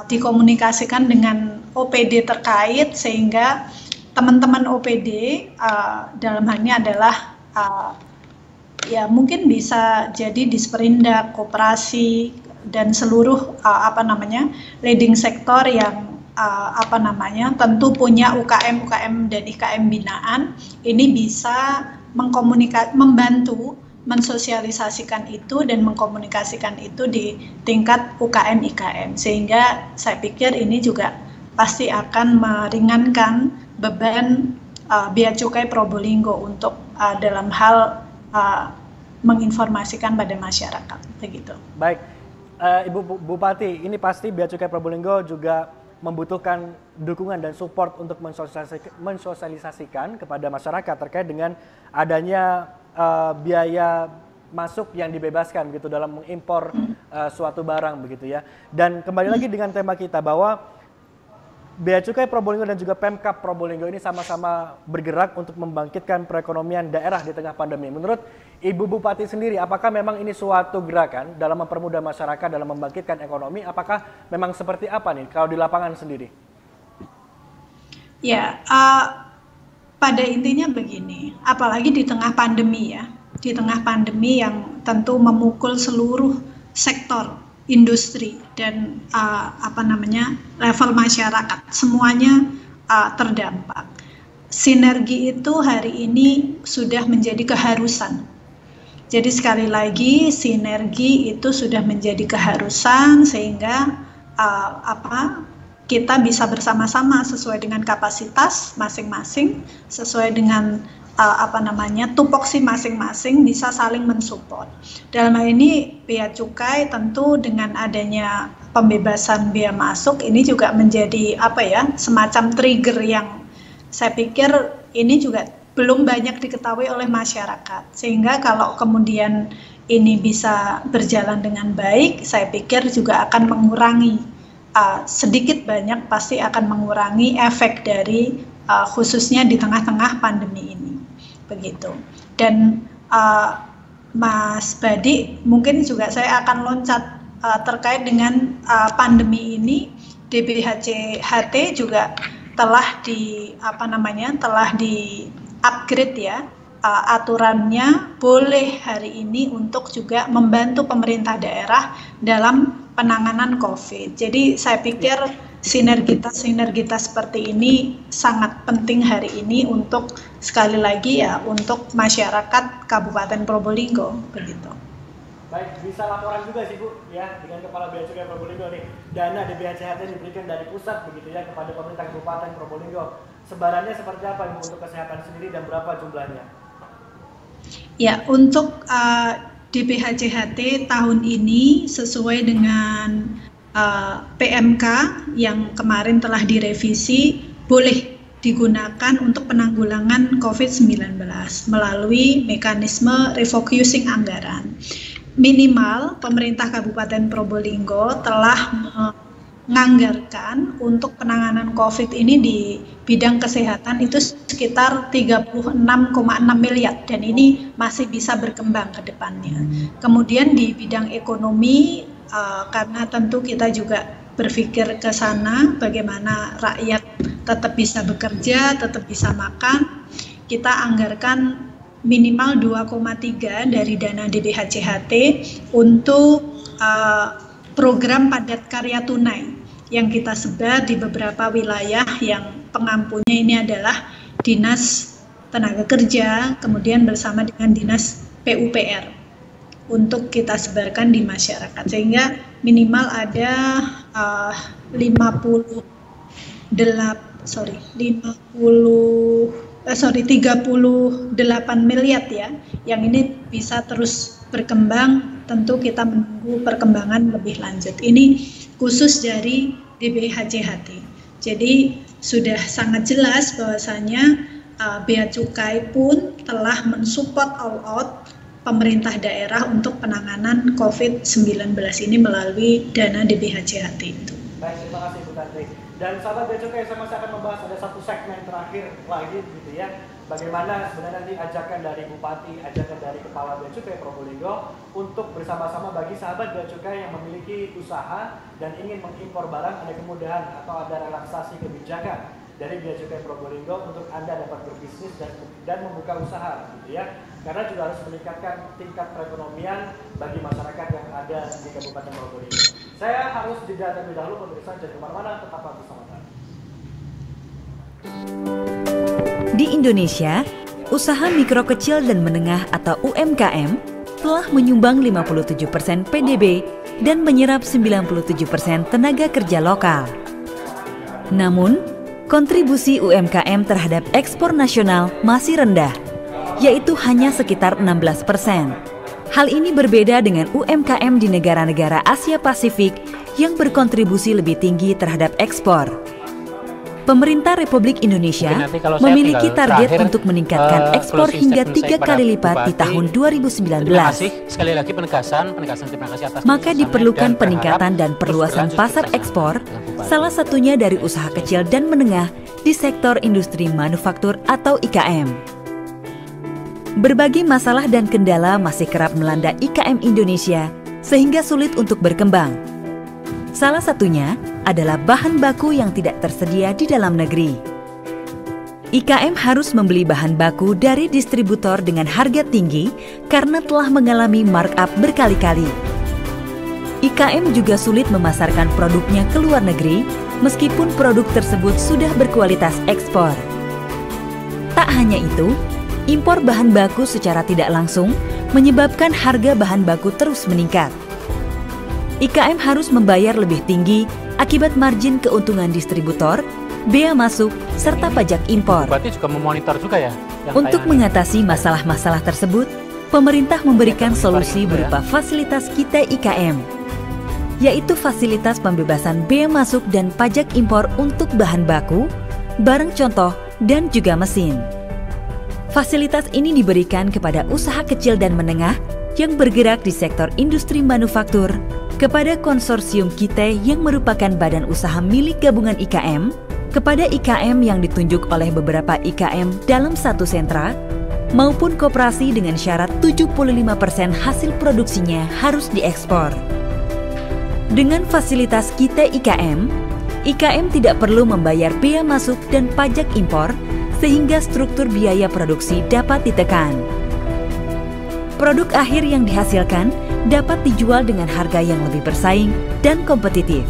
dikomunikasikan dengan OPD terkait sehingga teman-teman OPD dalam hal ini adalah ya mungkin bisa jadi Disperindak, koperasi dan seluruh leading sektor yang tentu punya UKM dan IKM binaan ini bisa membantu mensosialisasikan itu dan mengkomunikasikan itu di tingkat UKM IKM sehingga saya pikir ini juga pasti akan meringankan beban Bea Cukai Probolinggo untuk dalam hal menginformasikan pada masyarakat begitu. Baik, Ibu Bupati, ini pasti Bea Cukai Probolinggo juga membutuhkan dukungan dan support untuk mensosialisasikan kepada masyarakat terkait dengan adanya biaya masuk yang dibebaskan gitu dalam mengimpor suatu barang begitu ya. Dan kembali lagi dengan tema kita bahwa Bea Cukai Probolinggo dan juga Pemkab Probolinggo ini sama-sama bergerak untuk membangkitkan perekonomian daerah di tengah pandemi. Menurut Ibu Bupati sendiri, apakah memang ini suatu gerakan dalam mempermudah masyarakat dalam membangkitkan ekonomi? Apakah memang seperti apa nih kalau di lapangan sendiri? Ya, pada intinya begini, apalagi di tengah pandemi ya, di tengah pandemi yang tentu memukul seluruh sektor industri dan level masyarakat semuanya terdampak. Sinergi itu hari ini sudah menjadi keharusan. Jadi sekali lagi sinergi itu sudah menjadi keharusan sehingga kita bisa bersama-sama sesuai dengan kapasitas masing-masing, sesuai dengan tupoksi masing-masing bisa saling mensupport. Dalam hal ini Bea Cukai tentu dengan adanya pembebasan bea masuk ini juga menjadi semacam trigger yang saya pikir ini juga belum banyak diketahui oleh masyarakat. Sehingga kalau kemudian ini bisa berjalan dengan baik, saya pikir juga akan mengurangi sedikit banyak pasti akan mengurangi efek dari khususnya di tengah-tengah pandemi ini. Begitu. Dan Mas Badi, mungkin juga saya akan loncat terkait dengan pandemi ini. DBHCHT juga telah di-upgrade ya, aturannya boleh hari ini untuk juga membantu pemerintah daerah dalam penanganan COVID. Jadi saya pikir sinergitas seperti ini sangat penting hari ini untuk sekali lagi ya untuk masyarakat Kabupaten Probolinggo begitu. Baik, bisa laporan juga sih Bu ya dengan Kepala Bea Cukai Probolinggo nih. Dana DBHCHT diberikan dari pusat begitu ya kepada pemerintah Kabupaten Probolinggo. Sebarannya seperti apa Ibu untuk kesehatan sendiri dan berapa jumlahnya? Ya, untuk DBHCHT tahun ini sesuai dengan PMK yang kemarin telah direvisi boleh digunakan untuk penanggulangan COVID-19 melalui mekanisme refocusing anggaran. Minimal pemerintah Kabupaten Probolinggo telah menganggarkan untuk penanganan COVID ini di bidang kesehatan itu sekitar 36,6 miliar dan ini masih bisa berkembang ke depannya. Kemudian di bidang ekonomi karena tentu kita juga berpikir ke sana bagaimana rakyat tetap bisa bekerja, tetap bisa makan, kita anggarkan minimal 2,3 dari dana DBHJHT untuk program padat karya tunai yang kita sebar di beberapa wilayah yang pengampunya ini adalah Dinas Tenaga Kerja, kemudian bersama dengan Dinas PUPR untuk kita sebarkan di masyarakat, sehingga minimal ada 38 miliar ya, yang ini bisa terus berkembang. Tentu kita menunggu perkembangan lebih lanjut. Ini khusus dari DBHJHT. Jadi sudah sangat jelas bahwasanya Bea Cukai pun telah mensupport all out pemerintah daerah untuk penanganan COVID-19 ini melalui dana DBHJHT itu. Baik, terima kasih Bu Tantri. Dan sahabat Bea Cukai, saya masih akan membahas ada satu segmen terakhir lagi gitu ya. Bagaimana sebenarnya nanti ajakan dari Bupati, ajakan dari Kepala Bea Cukai Probolinggo untuk bersama-sama bagi sahabat Bea Cukai yang memiliki usaha dan ingin mengimpor barang, ada kemudahan atau ada relaksasi kebijakan dari Bea Cukai Probolinggo untuk Anda dapat berbisnis dan membuka usaha gitu ya. Karena juga harus meningkatkan tingkat perekonomian bagi masyarakat yang ada di Kabupaten Probolinggo. Saya harus jeda terlebih dahulu, pemirsa, jangan kemana-mana, tetaplah bersama kami. Di Indonesia, usaha mikro kecil dan menengah atau UMKM telah menyumbang 57% PDB dan menyerap 97% tenaga kerja lokal. Namun, kontribusi UMKM terhadap ekspor nasional masih rendah, yaitu hanya sekitar 16%. Hal ini berbeda dengan UMKM di negara-negara Asia Pasifik yang berkontribusi lebih tinggi terhadap ekspor. Pemerintah Republik Indonesia memiliki target untuk meningkatkan ekspor hingga 3 kali lipat di tahun 2019. Terima kasih. Sekali lagi penegasan terima kasih atas. Maka diperlukan peningkatan dan perluasan pasar ekspor, salah satunya dari usaha kecil dan menengah di sektor industri manufaktur atau IKM. Berbagai masalah dan kendala masih kerap melanda IKM Indonesia sehingga sulit untuk berkembang. Salah satunya adalah bahan baku yang tidak tersedia di dalam negeri. IKM harus membeli bahan baku dari distributor dengan harga tinggi karena telah mengalami markup berkali-kali. IKM juga sulit memasarkan produknya ke luar negeri meskipun produk tersebut sudah berkualitas ekspor. Tak hanya itu, impor bahan baku secara tidak langsung menyebabkan harga bahan baku terus meningkat. IKM harus membayar lebih tinggi akibat margin keuntungan distributor, bea masuk, serta pajak impor. Berarti juga memonitor juga ya? Untuk mengatasi masalah-masalah tersebut, pemerintah memberikan solusi berupa fasilitas Kita IKM, yaitu fasilitas pembebasan bea masuk dan pajak impor untuk bahan baku, barang contoh, dan juga mesin. Fasilitas ini diberikan kepada usaha kecil dan menengah yang bergerak di sektor industri manufaktur, kepada konsorsium Kita yang merupakan badan usaha milik gabungan IKM, kepada IKM yang ditunjuk oleh beberapa IKM dalam satu sentra, maupun koperasi dengan syarat 75% hasil produksinya harus diekspor. Dengan fasilitas Kita IKM, IKM tidak perlu membayar bea masuk dan pajak impor, sehingga struktur biaya produksi dapat ditekan. Produk akhir yang dihasilkan dapat dijual dengan harga yang lebih bersaing dan kompetitif.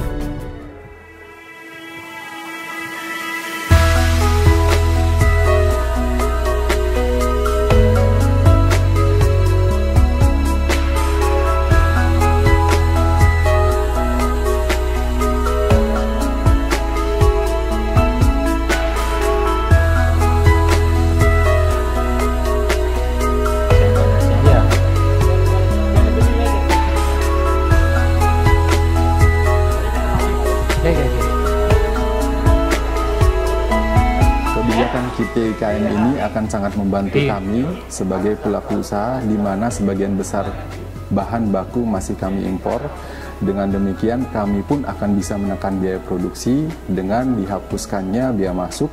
IKM ini akan sangat membantu kami sebagai pelaku usaha, di mana sebagian besar bahan baku masih kami impor. Dengan demikian kami pun akan bisa menekan biaya produksi dengan dihapuskannya biaya masuk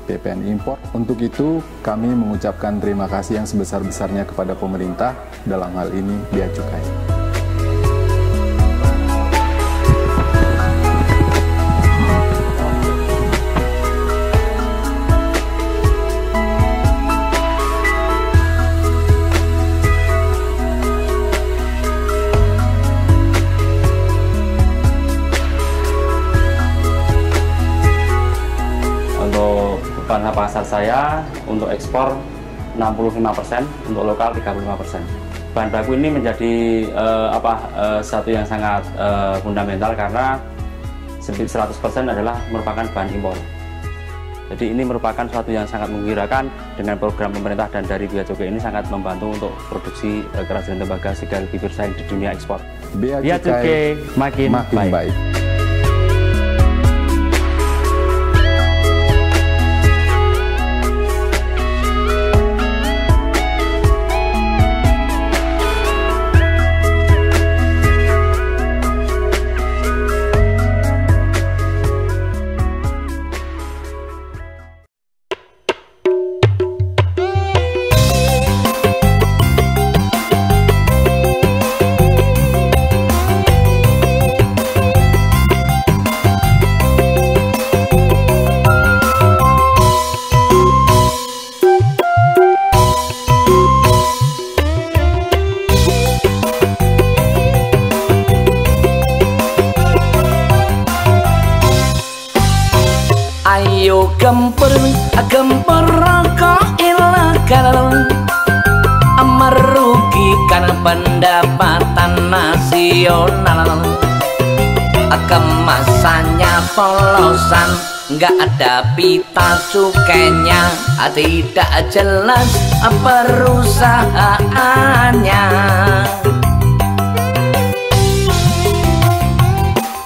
PPN impor. Untuk itu kami mengucapkan terima kasih yang sebesar-besarnya kepada pemerintah, dalam hal ini Bea Cukai. pangsa pasar saya untuk ekspor 65%, untuk lokal 35%. Bahan baku ini menjadi satu yang sangat fundamental karena 100% adalah merupakan bahan impor. Jadi ini merupakan suatu yang sangat menggembirakan dengan program pemerintah dan dari Bea Cukai ini sangat membantu untuk produksi kerajinan tembaga sehingga lebih bersaing di dunia ekspor. Bea Cukai makin baik. Ayo gempur rokok ilegal, merugikan pendapatan nasional. Kemasannya polosan, nggak ada pita cukainya, tidak jelas perusahaannya.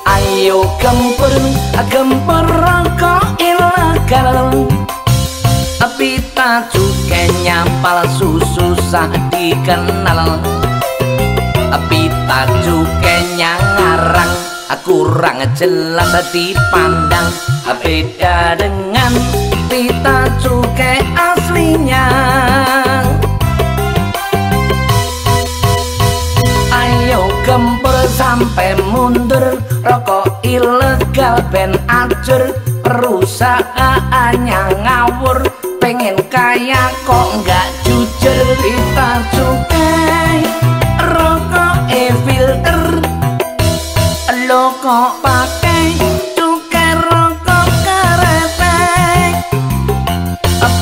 Ayo gempur rokok ilegal, pita cukainya palsu susah dikenal. Pita cukainya ngarang, kurang jelas dipandang, beda dengan pita cukai aslinya. Ayo gempur sampai mundur, rokok ilegal ben acur, perusahaannya ngawur, pengen kaya kok nggak jujur. Pita cukai rokok filter, lo kok pakai cukai rokok keretek.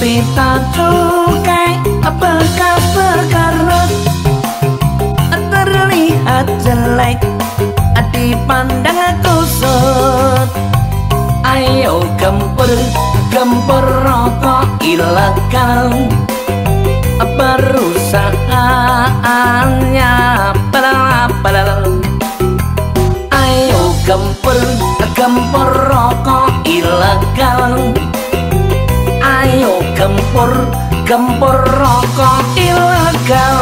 Pita cukai bekas berkarat, terlihat jelek dipandang kusut. Ayo gempur rokok ilegal, perusahaannya padahal. Ayo gempur rokok ilegal, ayo gempur rokok ilegal.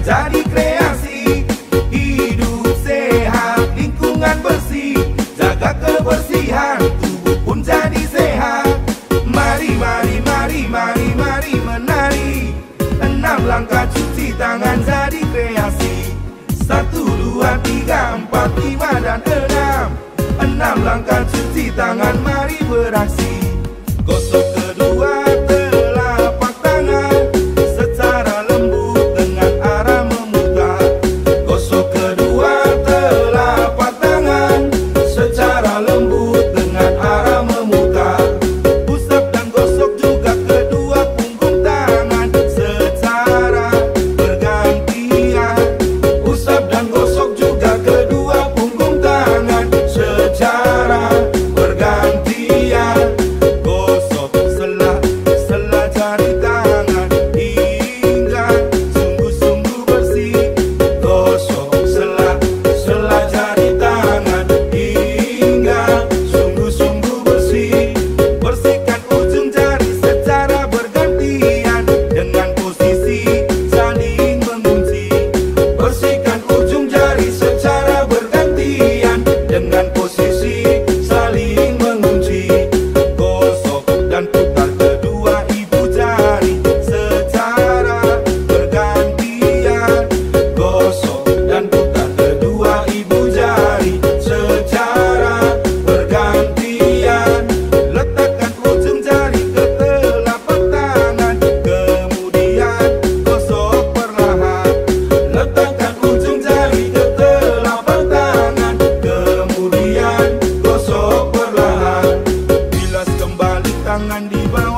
Jadi kreasi, hidup sehat, lingkungan bersih, jaga kebersihan, tubuh pun jadi sehat. Mari menari, 6 langkah cuci tangan jadi kreasi. 1, 2, 3, 4, 5 dan 6. 6 langkah cuci tangan, mari beraksi. Gosok kedua telapak tangan secara lembut dengan arah memutar. Gosok kedua telapak tangan secara lembut dengan arah memutar. Usap dan gosok juga kedua punggung tangan secara bergantian. Usap dan gosok juga kedua punggung tangan secara bergantian.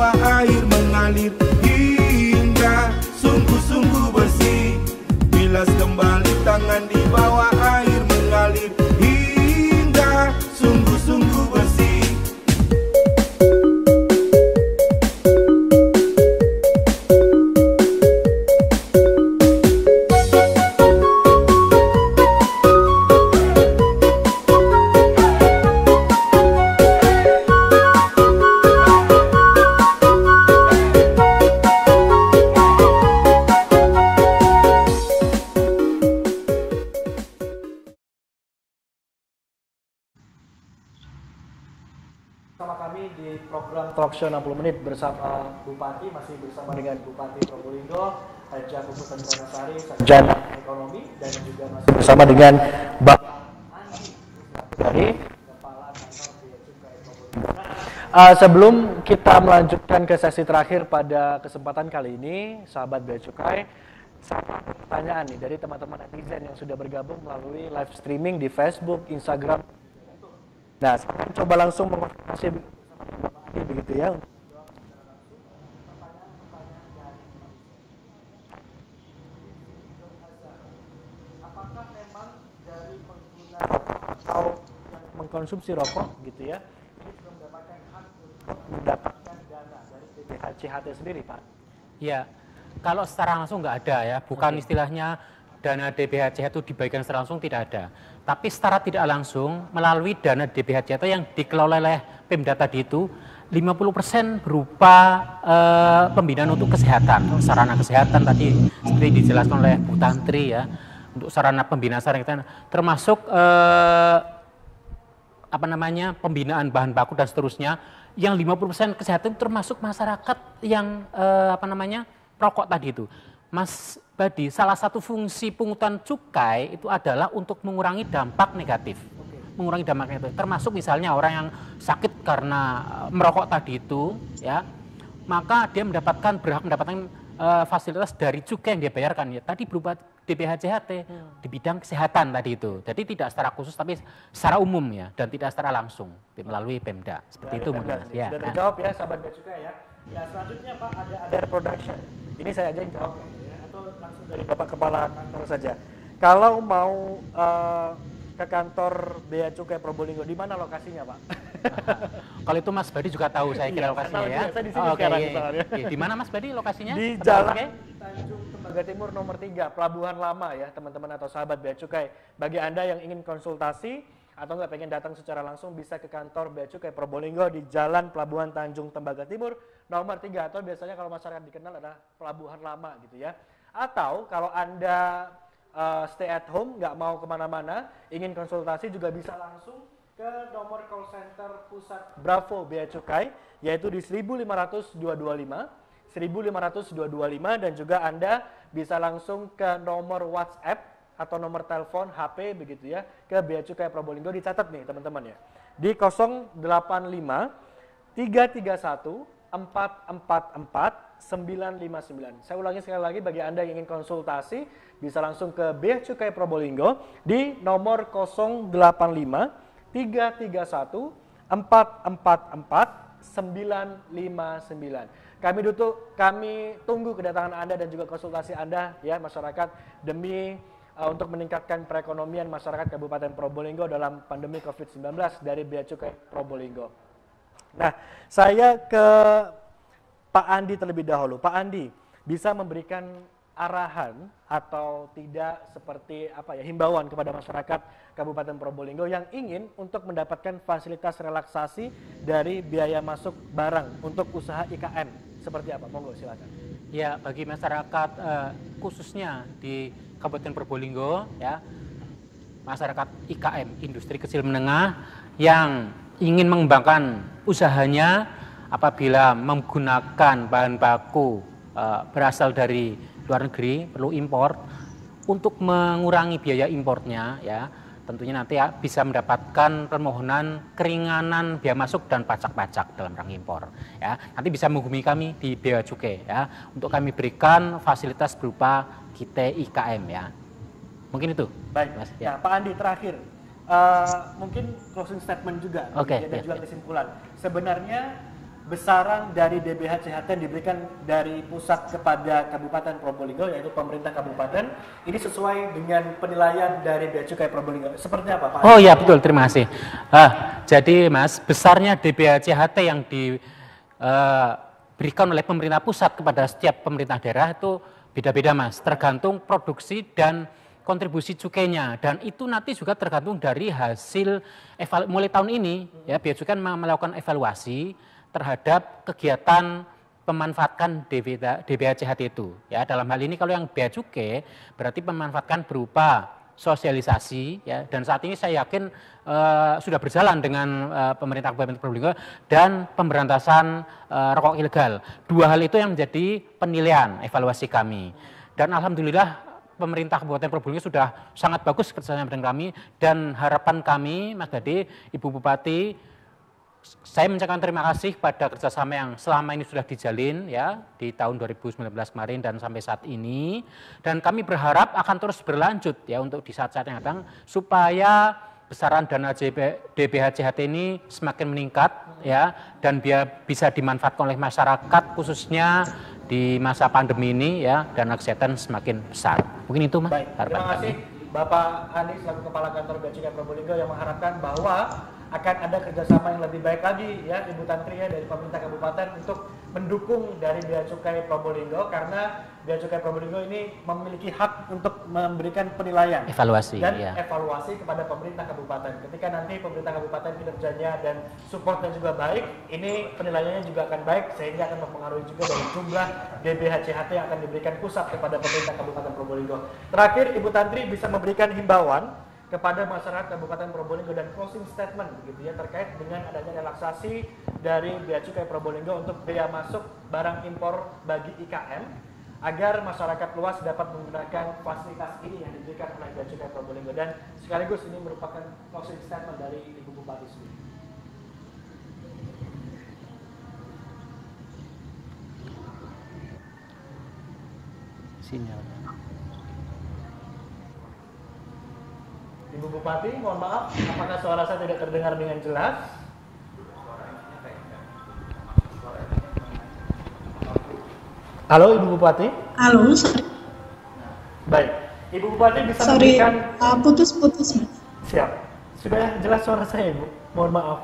bawah air mengalir hingga sungguh-sungguh bersih. Bilas kembali tangan di bawah air mengalir hingga sungguh-sungguh bersih. Sama kami di program Talkshow 60 Menit bersama Bupati, masih bersama dengan Bupati Probolinggo, Haja Puput Sari, Sarjana Ekonomi, dan juga masih bersama dengan Bapak Andi dari Kepala Kantor Bea Cukai Probolinggo. Sebelum kita melanjutkan ke sesi terakhir pada kesempatan kali ini, sahabat Bea Cukai, sama pertanyaan nih dari teman-teman netizen yang sudah bergabung melalui live streaming di Facebook, Instagram. Nah, sekarang coba langsung mengonfirmasi begitu ya. Apakah memang dari pengguna atau yang mengkonsumsi rokok gitu ya, ini sudah mendapatkan hak untuk mendapatkan dana dari DBHCHT sendiri, Pak? Ya, kalau secara langsung nggak ada ya, bukan istilahnya dana DBHCH itu dibagikan secara langsung, tidak ada. Tapi secara tidak langsung melalui dana DBHCH yang dikelola oleh Pemda tadi itu 50% berupa pembinaan untuk kesehatan, sarana kesehatan tadi seperti dijelaskan oleh Bu Tantri ya, untuk sarana pembinaan sarana kesehatan, termasuk pembinaan bahan baku dan seterusnya. Yang 50% kesehatan termasuk masyarakat yang perokok tadi itu. Mas Badi, salah satu fungsi pungutan cukai itu adalah untuk mengurangi dampak negatif. Mengurangi dampak negatif, termasuk misalnya orang yang sakit karena merokok tadi itu, ya, maka dia berhak mendapatkan fasilitas dari cukai yang dia bayarkan, ya, tadi berupa DBHCHT di bidang kesehatan tadi itu. Jadi tidak secara khusus, tapi secara umum ya, dan tidak secara langsung melalui Pemda. Seperti itu mungkin. Ya, sudah terjawab ya, sahabat Bea Cukai ya. Ya, selanjutnya Pak ada production. Ini saya aja yang jawab. Langsung dari Bapak Kepala Kantor saja. Kalau mau ke kantor Bea Cukai Probolinggo, di mana lokasinya, Pak? Kalau itu Mas Badi juga tahu, saya kira lokasinya ya. Saya di sini sekarang misalnya. Di mana Mas Badi lokasinya? Di Jalan Tanjung Tembaga Timur nomor 3, Pelabuhan Lama ya, teman-teman atau sahabat Bea Cukai. Bagi Anda yang ingin konsultasi atau nggak pengen datang secara langsung, bisa ke kantor Bea Cukai Probolinggo di Jalan Pelabuhan Tanjung Tembaga Timur nomor 3, atau biasanya kalau masyarakat dikenal adalah Pelabuhan Lama gitu ya. Atau kalau Anda stay at home, nggak mau kemana-mana, ingin konsultasi juga bisa langsung ke nomor call center pusat Bravo Bea Cukai, yaitu di 1.500-225, 1.500-225, dan juga Anda bisa langsung ke nomor WhatsApp atau nomor telepon HP begitu ya, ke Bea Cukai Probolinggo, dicatat nih teman-teman ya, di 085 331 444 959. Saya ulangi sekali lagi, bagi Anda yang ingin konsultasi bisa langsung ke Bea Cukai Probolinggo di nomor 085 331 444 959. Kami tunggu kedatangan Anda dan juga konsultasi Anda ya masyarakat, demi untuk meningkatkan perekonomian masyarakat Kabupaten Probolinggo dalam pandemi COVID-19 dari Bea Cukai Probolinggo. Nah, saya ke Pak Andi terlebih dahulu. Pak Andi, bisa memberikan arahan atau tidak seperti himbauan kepada masyarakat Kabupaten Probolinggo yang ingin untuk mendapatkan fasilitas relaksasi dari biaya masuk barang untuk usaha IKM seperti apa? Monggo silakan. Ya, bagi masyarakat khususnya di Kabupaten Probolinggo ya, masyarakat IKM, industri kecil menengah yang ingin mengembangkan usahanya apabila menggunakan bahan baku berasal dari luar negeri, perlu impor, untuk mengurangi biaya impornya ya, tentunya nanti ya bisa mendapatkan permohonan keringanan biaya masuk dan pajak-pajak dalam rangka impor ya. Nanti bisa menghubungi kami di Bea Cukai ya, untuk kami berikan fasilitas berupa kite IKM ya. Mungkin itu. Baik, Mas, ya. Nah, Pak Andi terakhir, mungkin closing statement juga, dan juga kesimpulan. Sebenarnya besaran dari DBH CHT yang diberikan dari pusat kepada Kabupaten Probolinggo, yaitu pemerintah kabupaten, ini sesuai dengan penilaian dari Bea Cukai Probolinggo. Seperti apa, Pak? Oh iya, betul, terima kasih. Jadi Mas, besarnya DBH CHT yang diberikan oleh pemerintah pusat kepada setiap pemerintah daerah itu beda-beda, Mas, tergantung produksi dan kontribusi cukainya, dan itu nanti juga tergantung dari hasil mulai tahun ini ya, Bea Cukai melakukan evaluasi terhadap kegiatan pemanfaatkan DBH CHT itu. Ya, dalam hal ini kalau yang Bea Cukai berarti pemanfaatkan berupa sosialisasi ya, dan saat ini saya yakin sudah berjalan dengan pemerintah Kabupaten Probolinggo dan pemberantasan rokok ilegal. Dua hal itu yang menjadi penilaian evaluasi kami. Dan alhamdulillah pemerintah Kabupaten Probolinggo sudah sangat bagus kerjasama dengan kami, dan harapan kami, Mas Gade, Ibu Bupati, saya mengucapkan terima kasih pada kerjasama yang selama ini sudah dijalin ya di tahun 2019 kemarin dan sampai saat ini, dan kami berharap akan terus berlanjut ya untuk di saat-saat yang datang supaya besaran dana DBH CHT ini semakin meningkat ya, dan biar bisa dimanfaatkan oleh masyarakat khususnya di masa pandemi ini ya, dana kesehatan semakin besar. Mungkin itu, Mas. Baik, terima kasih Bapak Anies selaku Kepala Kantor Bea Cukai Probolinggo yang mengharapkan bahwa akan ada kerjasama yang lebih baik lagi ya, Ibu Tantri ya, dari pemerintah kabupaten untuk mendukung dari Bea Cukai Probolinggo, karena Bea Cukai Probolinggo ini memiliki hak untuk memberikan penilaian evaluasi dan ya, evaluasi kepada pemerintah kabupaten. Ketika nanti pemerintah kabupaten kinerjanya dan supportnya juga baik, ini penilaiannya juga akan baik, sehingga akan mempengaruhi juga dari jumlah DBH CHT yang akan diberikan pusat kepada pemerintah Kabupaten Probolinggo. Terakhir, Ibu Tantri bisa memberikan himbauan kepada masyarakat Kabupaten Probolinggo dan closing statement begitu ya, terkait dengan adanya relaksasi dari Bea Cukai Probolinggo untuk bea masuk barang impor bagi IKM, agar masyarakat luas dapat menggunakan fasilitas ini yang diberikan oleh Bea Cukai Probolinggo, dan sekaligus ini merupakan closing statement dari Ibu Bupati sendiri. Sinyalnya. Ibu Bupati, mohon maaf, apakah suara saya tidak terdengar dengan jelas? Halo, Ibu Bupati? Halo, sorry. Baik, Ibu Bupati bisa memberikan... putus-putus. Siap. Sudah jelas suara saya, Ibu? Mohon maaf.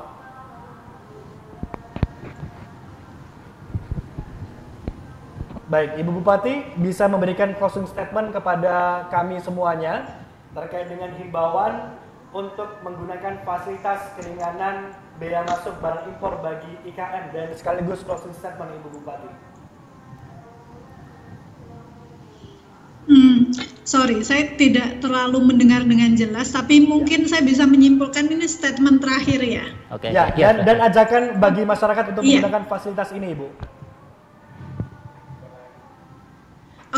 Baik, Ibu Bupati bisa memberikan closing statement kepada kami semuanya terkait dengan himbauan untuk menggunakan fasilitas keringanan bea masuk barang impor bagi IKM, dan sekaligus closing statement Ibu Bupati. Sorry, saya tidak terlalu mendengar dengan jelas, tapi mungkin saya bisa menyimpulkan ini statement terakhir ya. Oke. Ya, dan ajakan bagi masyarakat untuk menggunakan fasilitas ini, Ibu.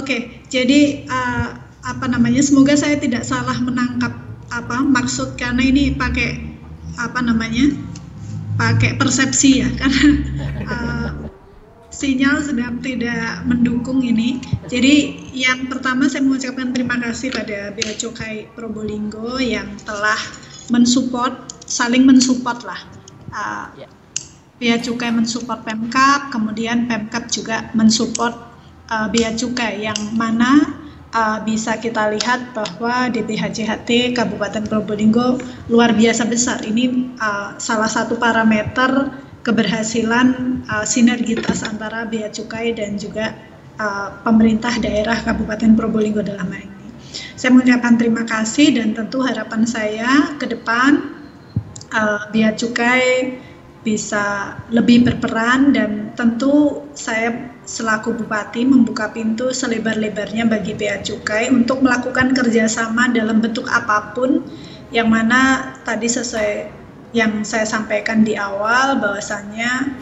Oke, jadi semoga saya tidak salah menangkap maksud, karena ini pakai pakai persepsi ya, karena sinyal sedang tidak mendukung ini. Jadi yang pertama saya mengucapkan terima kasih pada Bea Cukai Probolinggo yang telah saling mensupport lah. Bea Cukai mensupport Pemkab, kemudian Pemkab juga mensupport Bea Cukai, yang mana bisa kita lihat bahwa DBH CHT Kabupaten Probolinggo luar biasa besar. Ini salah satu parameter keberhasilan sinergitas antara Bea Cukai dan juga pemerintah daerah Kabupaten Probolinggo dalam hal ini. Saya mengucapkan terima kasih, dan tentu harapan saya ke depan Bea Cukai bisa lebih berperan, dan tentu saya selaku Bupati membuka pintu selebar-lebarnya bagi Bea Cukai untuk melakukan kerjasama dalam bentuk apapun, yang mana tadi sesuai yang saya sampaikan di awal bahwasannya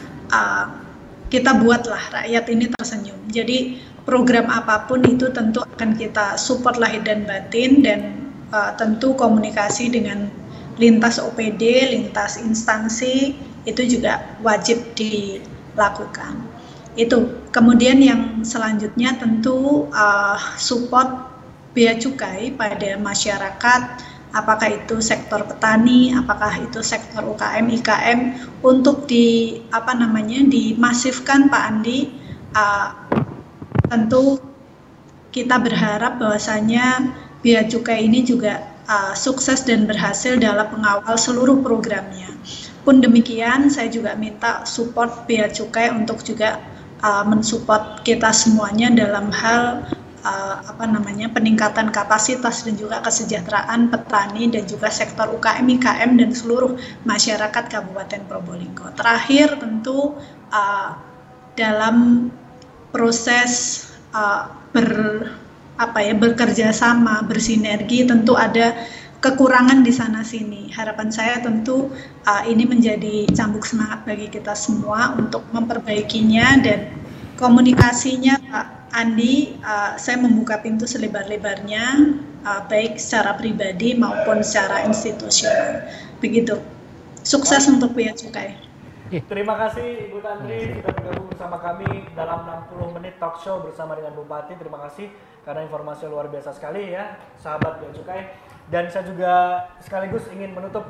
kita buatlah rakyat ini tersenyum. Jadi program apapun itu tentu akan kita support lahir dan batin, dan tentu komunikasi dengan lintas OPD, lintas instansi itu juga wajib dilakukan. Itu. Kemudian yang selanjutnya tentu support Bea Cukai pada masyarakat apakah itu sektor petani, apakah itu sektor UKM, IKM, untuk dimasifkan Pak Andi. Tentu kita berharap bahwasanya Bea Cukai ini juga sukses dan berhasil dalam mengawal seluruh programnya. Pun demikian, saya juga minta support Bea Cukai untuk juga mensupport kita semuanya dalam hal peningkatan kapasitas dan juga kesejahteraan petani dan juga sektor UKM, IKM dan seluruh masyarakat Kabupaten Probolinggo. Terakhir tentu dalam proses bekerja sama, bersinergi, tentu ada kekurangan di sana sini. Harapan saya tentu ini menjadi cambuk semangat bagi kita semua untuk memperbaikinya, dan komunikasinya Pak Andi, saya membuka pintu selebar-lebarnya, baik secara pribadi maupun secara institusional. Begitu. Sukses untuk Bea Cukai. Terima kasih Ibu Tantri sudah bergabung bersama kami dalam 60 menit talk show bersama dengan Bupati. Terima kasih karena informasi luar biasa sekali ya, sahabat Bea Cukai. Dan saya juga sekaligus ingin menutup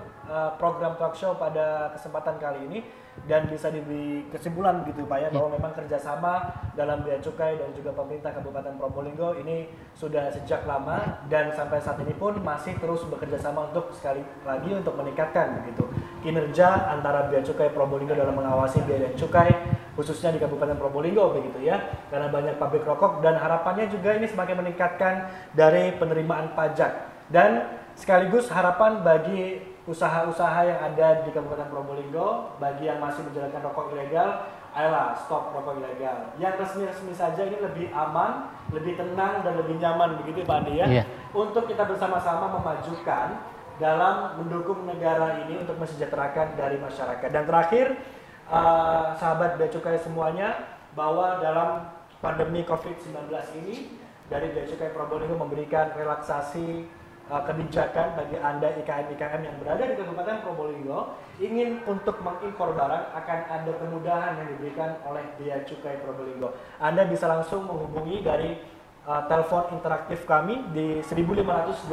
program talk show pada kesempatan kali ini, dan bisa diberi kesimpulan gitu Pak ya, bahwa memang kerjasama dalam Bea Cukai dan juga pemerintah Kabupaten Probolinggo ini sudah sejak lama, dan sampai saat ini pun masih terus bekerja sama untuk sekali lagi untuk meningkatkan begitu kinerja antara Bea Cukai Probolinggo dalam mengawasi bea dan cukai khususnya di Kabupaten Probolinggo begitu ya, karena banyak pabrik rokok, dan harapannya juga ini semakin meningkatkan dari penerimaan pajak, dan sekaligus harapan bagi usaha-usaha yang ada di Kabupaten Probolinggo, bagi yang masih menjalankan rokok ilegal, ayolah stop rokok ilegal. Yang resmi-resmi saja ini lebih aman, lebih tenang dan lebih nyaman begitu Pak Andi ya. Yeah. Untuk kita bersama-sama memajukan dalam mendukung negara ini untuk mensejahterakan dari masyarakat. Dan terakhir, sahabat Bea Cukai semuanya, bahwa dalam pandemi COVID-19 ini dari Bea Cukai Probolinggo memberikan relaksasi kebijakan bagi Anda IKM-IKM yang berada di Kabupaten Probolinggo ingin untuk mengimpor barang, akan ada kemudahan yang diberikan oleh Bea Cukai Probolinggo. Anda bisa langsung menghubungi dari telepon interaktif kami di 15225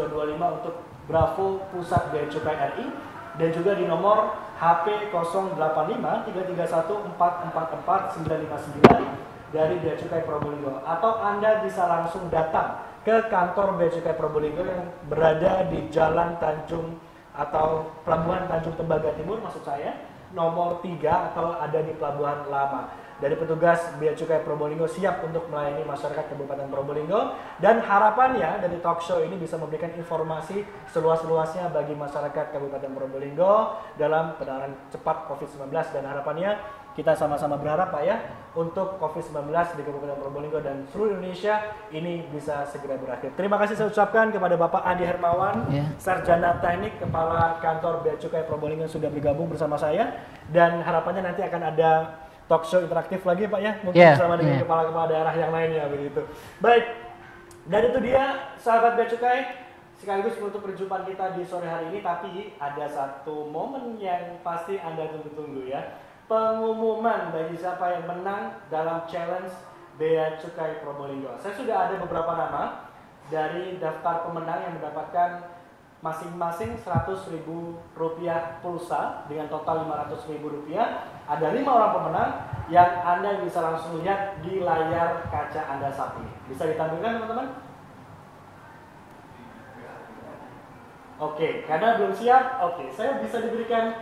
untuk Bravo Pusat Bea Cukai RI, dan juga di nomor HP 085 331 444 959 dari Bea Cukai Probolinggo, atau Anda bisa langsung datang ke kantor Bea Cukai Probolinggo yang berada di Jalan Tanjung atau Pelabuhan Tanjung Tembaga Timur maksud saya, nomor 3, atau ada di Pelabuhan Lama. Dari petugas Bea Cukai Probolinggo siap untuk melayani masyarakat Kabupaten Probolinggo, dan harapannya dari talk show ini bisa memberikan informasi seluas-luasnya bagi masyarakat Kabupaten Probolinggo dalam penanganan cepat COVID-19, dan harapannya kita sama-sama berharap Pak ya, untuk COVID-19 di Kabupaten Probolinggo dan seluruh Indonesia ini bisa segera berakhir. Terima kasih saya ucapkan kepada Bapak Andi Hermawan, Sarjana Teknik Kepala Kantor Bea Cukai Probolinggo yang sudah bergabung bersama saya, dan harapannya nanti akan ada talk show interaktif lagi Pak ya, mungkin bersama dengan kepala-kepala daerah yang lainnya begitu. Baik, dan itu dia sahabat Bea Cukai, sekaligus menutup perjumpaan kita di sore hari ini. Tapi ada satu momen yang pasti Anda tunggu-tunggu ya, pengumuman bagi siapa yang menang dalam challenge Bea Cukai Probolinggo. Saya sudah ada beberapa nama dari daftar pemenang yang mendapatkan masing-masing Rp100.000 pulsa dengan total Rp500.000. Ada 5 orang pemenang yang Anda bisa langsung lihat di layar kaca Anda saat ini. Bisa ditampilkan teman-teman? Oke, karena belum siap, oke, saya bisa diberikan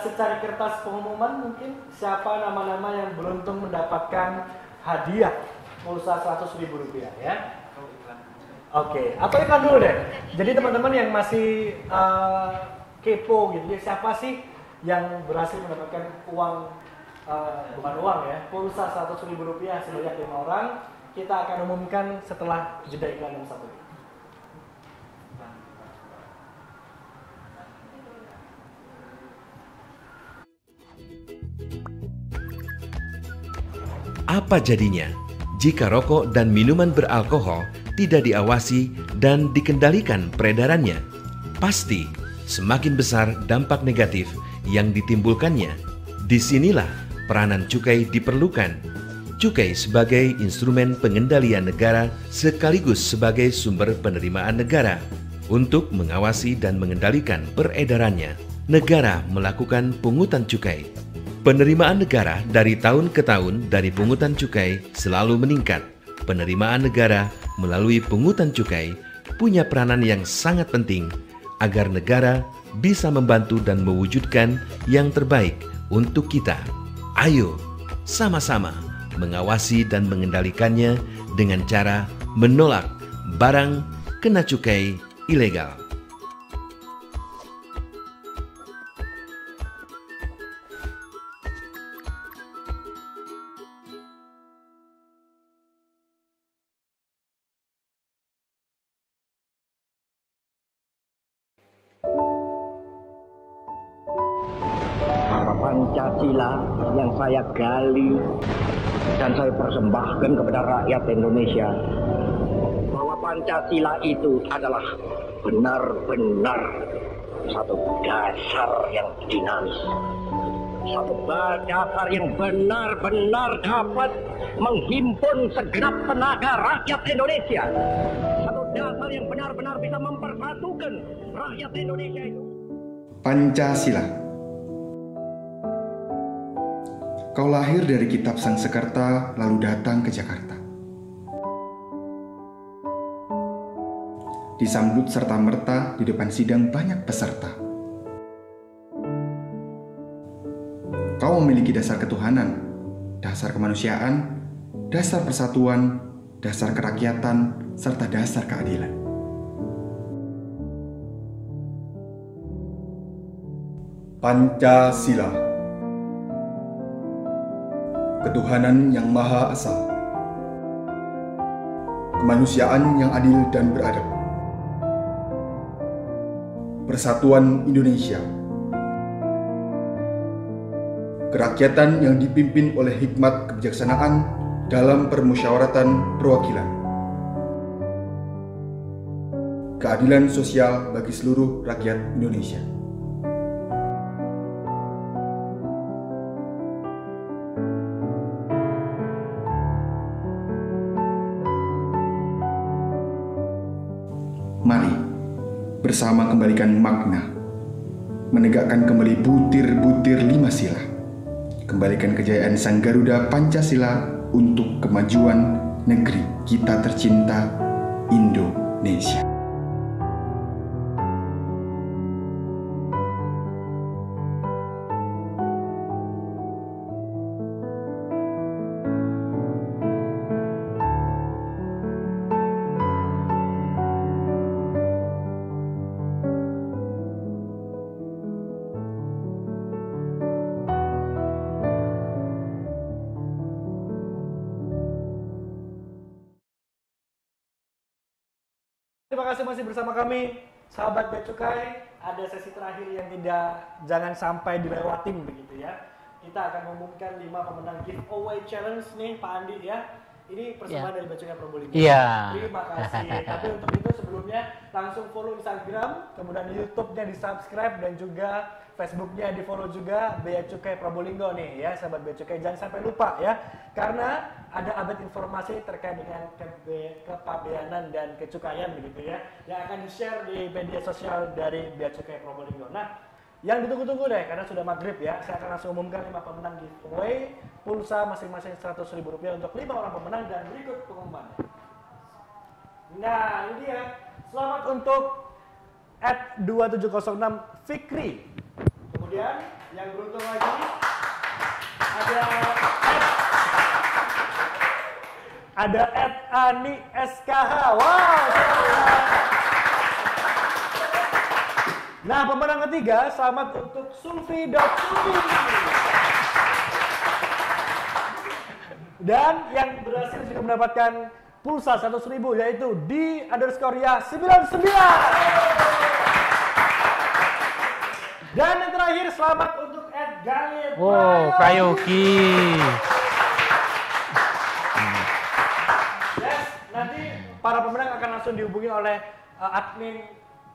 secari kertas pengumuman mungkin siapa nama-nama yang beruntung mendapatkan hadiah pulsa Rp100.000 ya. Oke, atau iklan dulu deh. Jadi teman-teman yang masih kepo gitu ya, siapa sih yang berhasil mendapatkan uang, bukan uang ya, pulsa Rp100.000 sebanyak 5 orang. Kita akan umumkan setelah jeda iklan yang satu. Apa jadinya jika rokok dan minuman beralkohol tidak diawasi dan dikendalikan peredarannya? Pasti semakin besar dampak negatif yang ditimbulkannya. Disinilah peranan cukai diperlukan. Cukai sebagai instrumen pengendalian negara sekaligus sebagai sumber penerimaan negara. Untuk mengawasi dan mengendalikan peredarannya, negara melakukan pungutan cukai. Penerimaan negara dari tahun ke tahun dari pungutan cukai selalu meningkat. Penerimaan negara melalui pungutan cukai punya peranan yang sangat penting agar negara bisa membantu dan mewujudkan yang terbaik untuk kita. Ayo, sama-sama mengawasi dan mengendalikannya dengan cara menolak barang kena cukai ilegal. Pancasila yang saya gali dan saya persembahkan kepada rakyat Indonesia bahwa Pancasila itu adalah benar-benar satu dasar yang dinamis, satu dasar yang benar-benar dapat menghimpun segenap tenaga rakyat Indonesia, satu dasar yang benar-benar bisa mempersatukan rakyat Indonesia itu. Pancasila. Kau lahir dari kitab Sangsekerta lalu datang ke Jakarta. Disambut serta-merta di depan sidang banyak peserta. Kau memiliki dasar ketuhanan, dasar kemanusiaan, dasar persatuan, dasar kerakyatan, serta dasar keadilan. Pancasila. Ketuhanan yang Maha Esa, kemanusiaan yang adil dan beradab, persatuan Indonesia, kerakyatan yang dipimpin oleh hikmat kebijaksanaan dalam permusyawaratan perwakilan, keadilan sosial bagi seluruh rakyat Indonesia. Mari bersama kembalikan makna, menegakkan kembali butir-butir 5 sila, kembalikan kejayaan Sang Garuda Pancasila untuk kemajuan negeri kita tercinta Indonesia. Terima kasih masih bersama kami, sahabat Bea Cukai. Ada sesi terakhir yang jangan sampai dilewatin begitu ya. Kita akan mengumumkan 5 pemenang giveaway challenge nih Pak Andi ya. Ini persembahan dari Bea Cukai Probolinggo. Terima kasih. Tapi untuk itu sebelumnya langsung follow Instagram, kemudian YouTube-nya di-subscribe dan juga Facebook-nya di-follow juga Bea Cukai Probolinggo nih ya, sahabat Bea Cukai. Jangan sampai lupa ya. Karena ada update informasi terkait dengan kepabeanan dan kecukaian begitu ya, yang akan di-share di media sosial dari Bea Cukai Probolinggo. Nah, yang ditunggu-tunggu deh, karena sudah maghrib ya, saya akan langsung umumkan 5 pemenang giveaway pulsa masing-masing Rp100.000 untuk 5 orang pemenang dan berikut pengumumannya. Nah, ini dia. Selamat untuk @2706 Fikri. Kemudian yang beruntung lagi ada @ani SKH. Wow. Nah, pemenang ketiga, selamat untuk Sulfi.Sulfi. Dan yang berhasil juga mendapatkan pulsa 100.000 yaitu D_ya99. Dan yang terakhir, selamat untuk @Galip. Wow, Prayogi. Yes, nanti para pemenang akan langsung dihubungi oleh admin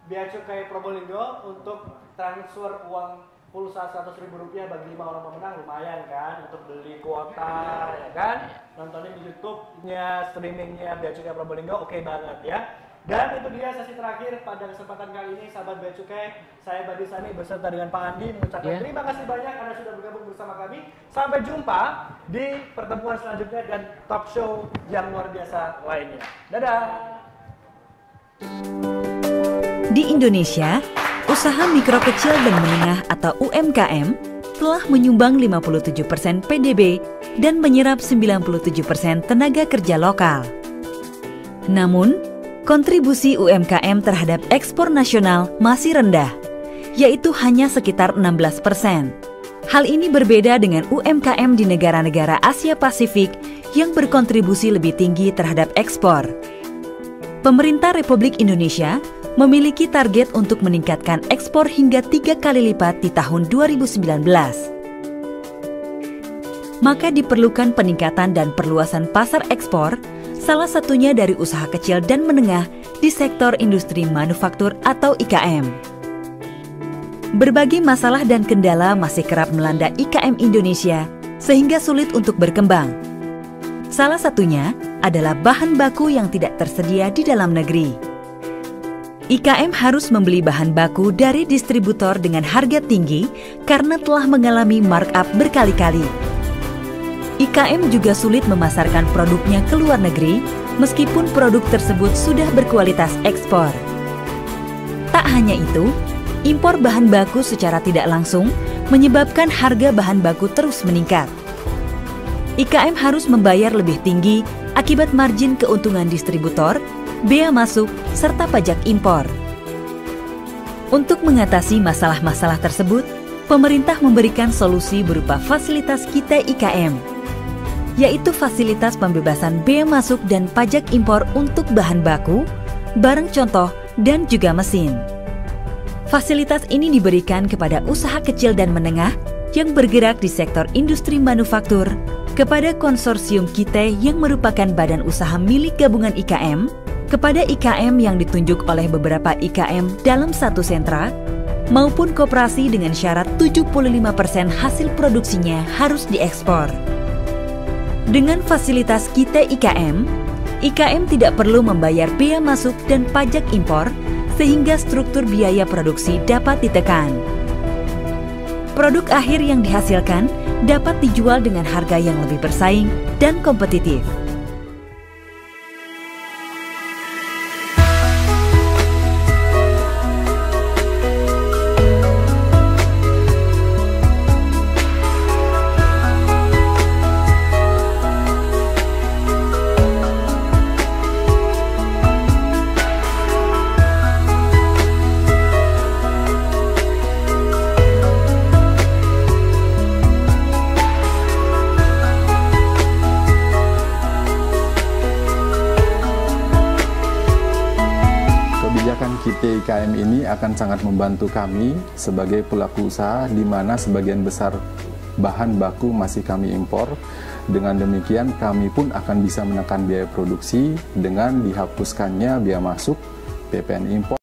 Bea Cukai Probolinggo untuk transfer uang pulsa Rp100.000 bagi 5 orang pemenang. Lumayan kan untuk beli kuota ya kan, nontonin di YouTube-nya, streamingnya Bea Cukai Probolinggo, oke banget ya. Dan itu dia sesi terakhir pada kesempatan kali ini, sahabat Bea Cukai. Saya Badi Sani beserta dengan Pak Andi mengucapkan terima kasih banyak Anda sudah bergabung bersama kami. Sampai jumpa di pertemuan selanjutnya dan talk show yang luar biasa lainnya. Dadah! Di Indonesia, usaha mikro kecil dan menengah atau UMKM telah menyumbang 57% PDB dan menyerap 97% tenaga kerja lokal. Namun, kontribusi UMKM terhadap ekspor nasional masih rendah, yaitu hanya sekitar 16%. Hal ini berbeda dengan UMKM di negara-negara Asia Pasifik yang berkontribusi lebih tinggi terhadap ekspor. Pemerintah Republik Indonesia memiliki target untuk meningkatkan ekspor hingga 3 kali lipat di tahun 2019. Maka diperlukan peningkatan dan perluasan pasar ekspor, salah satunya dari usaha kecil dan menengah di sektor industri manufaktur atau IKM. Berbagai masalah dan kendala masih kerap melanda IKM Indonesia sehingga sulit untuk berkembang. Salah satunya adalah bahan baku yang tidak tersedia di dalam negeri. IKM harus membeli bahan baku dari distributor dengan harga tinggi karena telah mengalami markup berkali-kali. IKM juga sulit memasarkan produknya ke luar negeri meskipun produk tersebut sudah berkualitas ekspor. Tak hanya itu, impor bahan baku secara tidak langsung menyebabkan harga bahan baku terus meningkat. IKM harus membayar lebih tinggi akibat margin keuntungan distributor, bea masuk, serta pajak impor. Untuk mengatasi masalah-masalah tersebut, pemerintah memberikan solusi berupa fasilitas Kita IKM, yaitu fasilitas pembebasan bea masuk dan pajak impor untuk bahan baku, barang contoh, dan juga mesin. Fasilitas ini diberikan kepada usaha kecil dan menengah yang bergerak di sektor industri manufaktur, kepada konsorsium Kita yang merupakan badan usaha milik gabungan IKM, kepada IKM yang ditunjuk oleh beberapa IKM dalam satu sentra, maupun koperasi dengan syarat 75% hasil produksinya harus diekspor. Dengan fasilitas Kita IKM, IKM tidak perlu membayar bea masuk dan pajak impor, sehingga struktur biaya produksi dapat ditekan. Produk akhir yang dihasilkan dapat dijual dengan harga yang lebih bersaing dan kompetitif. Kita IKM ini akan sangat membantu kami sebagai pelaku usaha di mana sebagian besar bahan baku masih kami impor. Dengan demikian kami pun akan bisa menekan biaya produksi dengan dihapuskannya biaya masuk, PPN impor.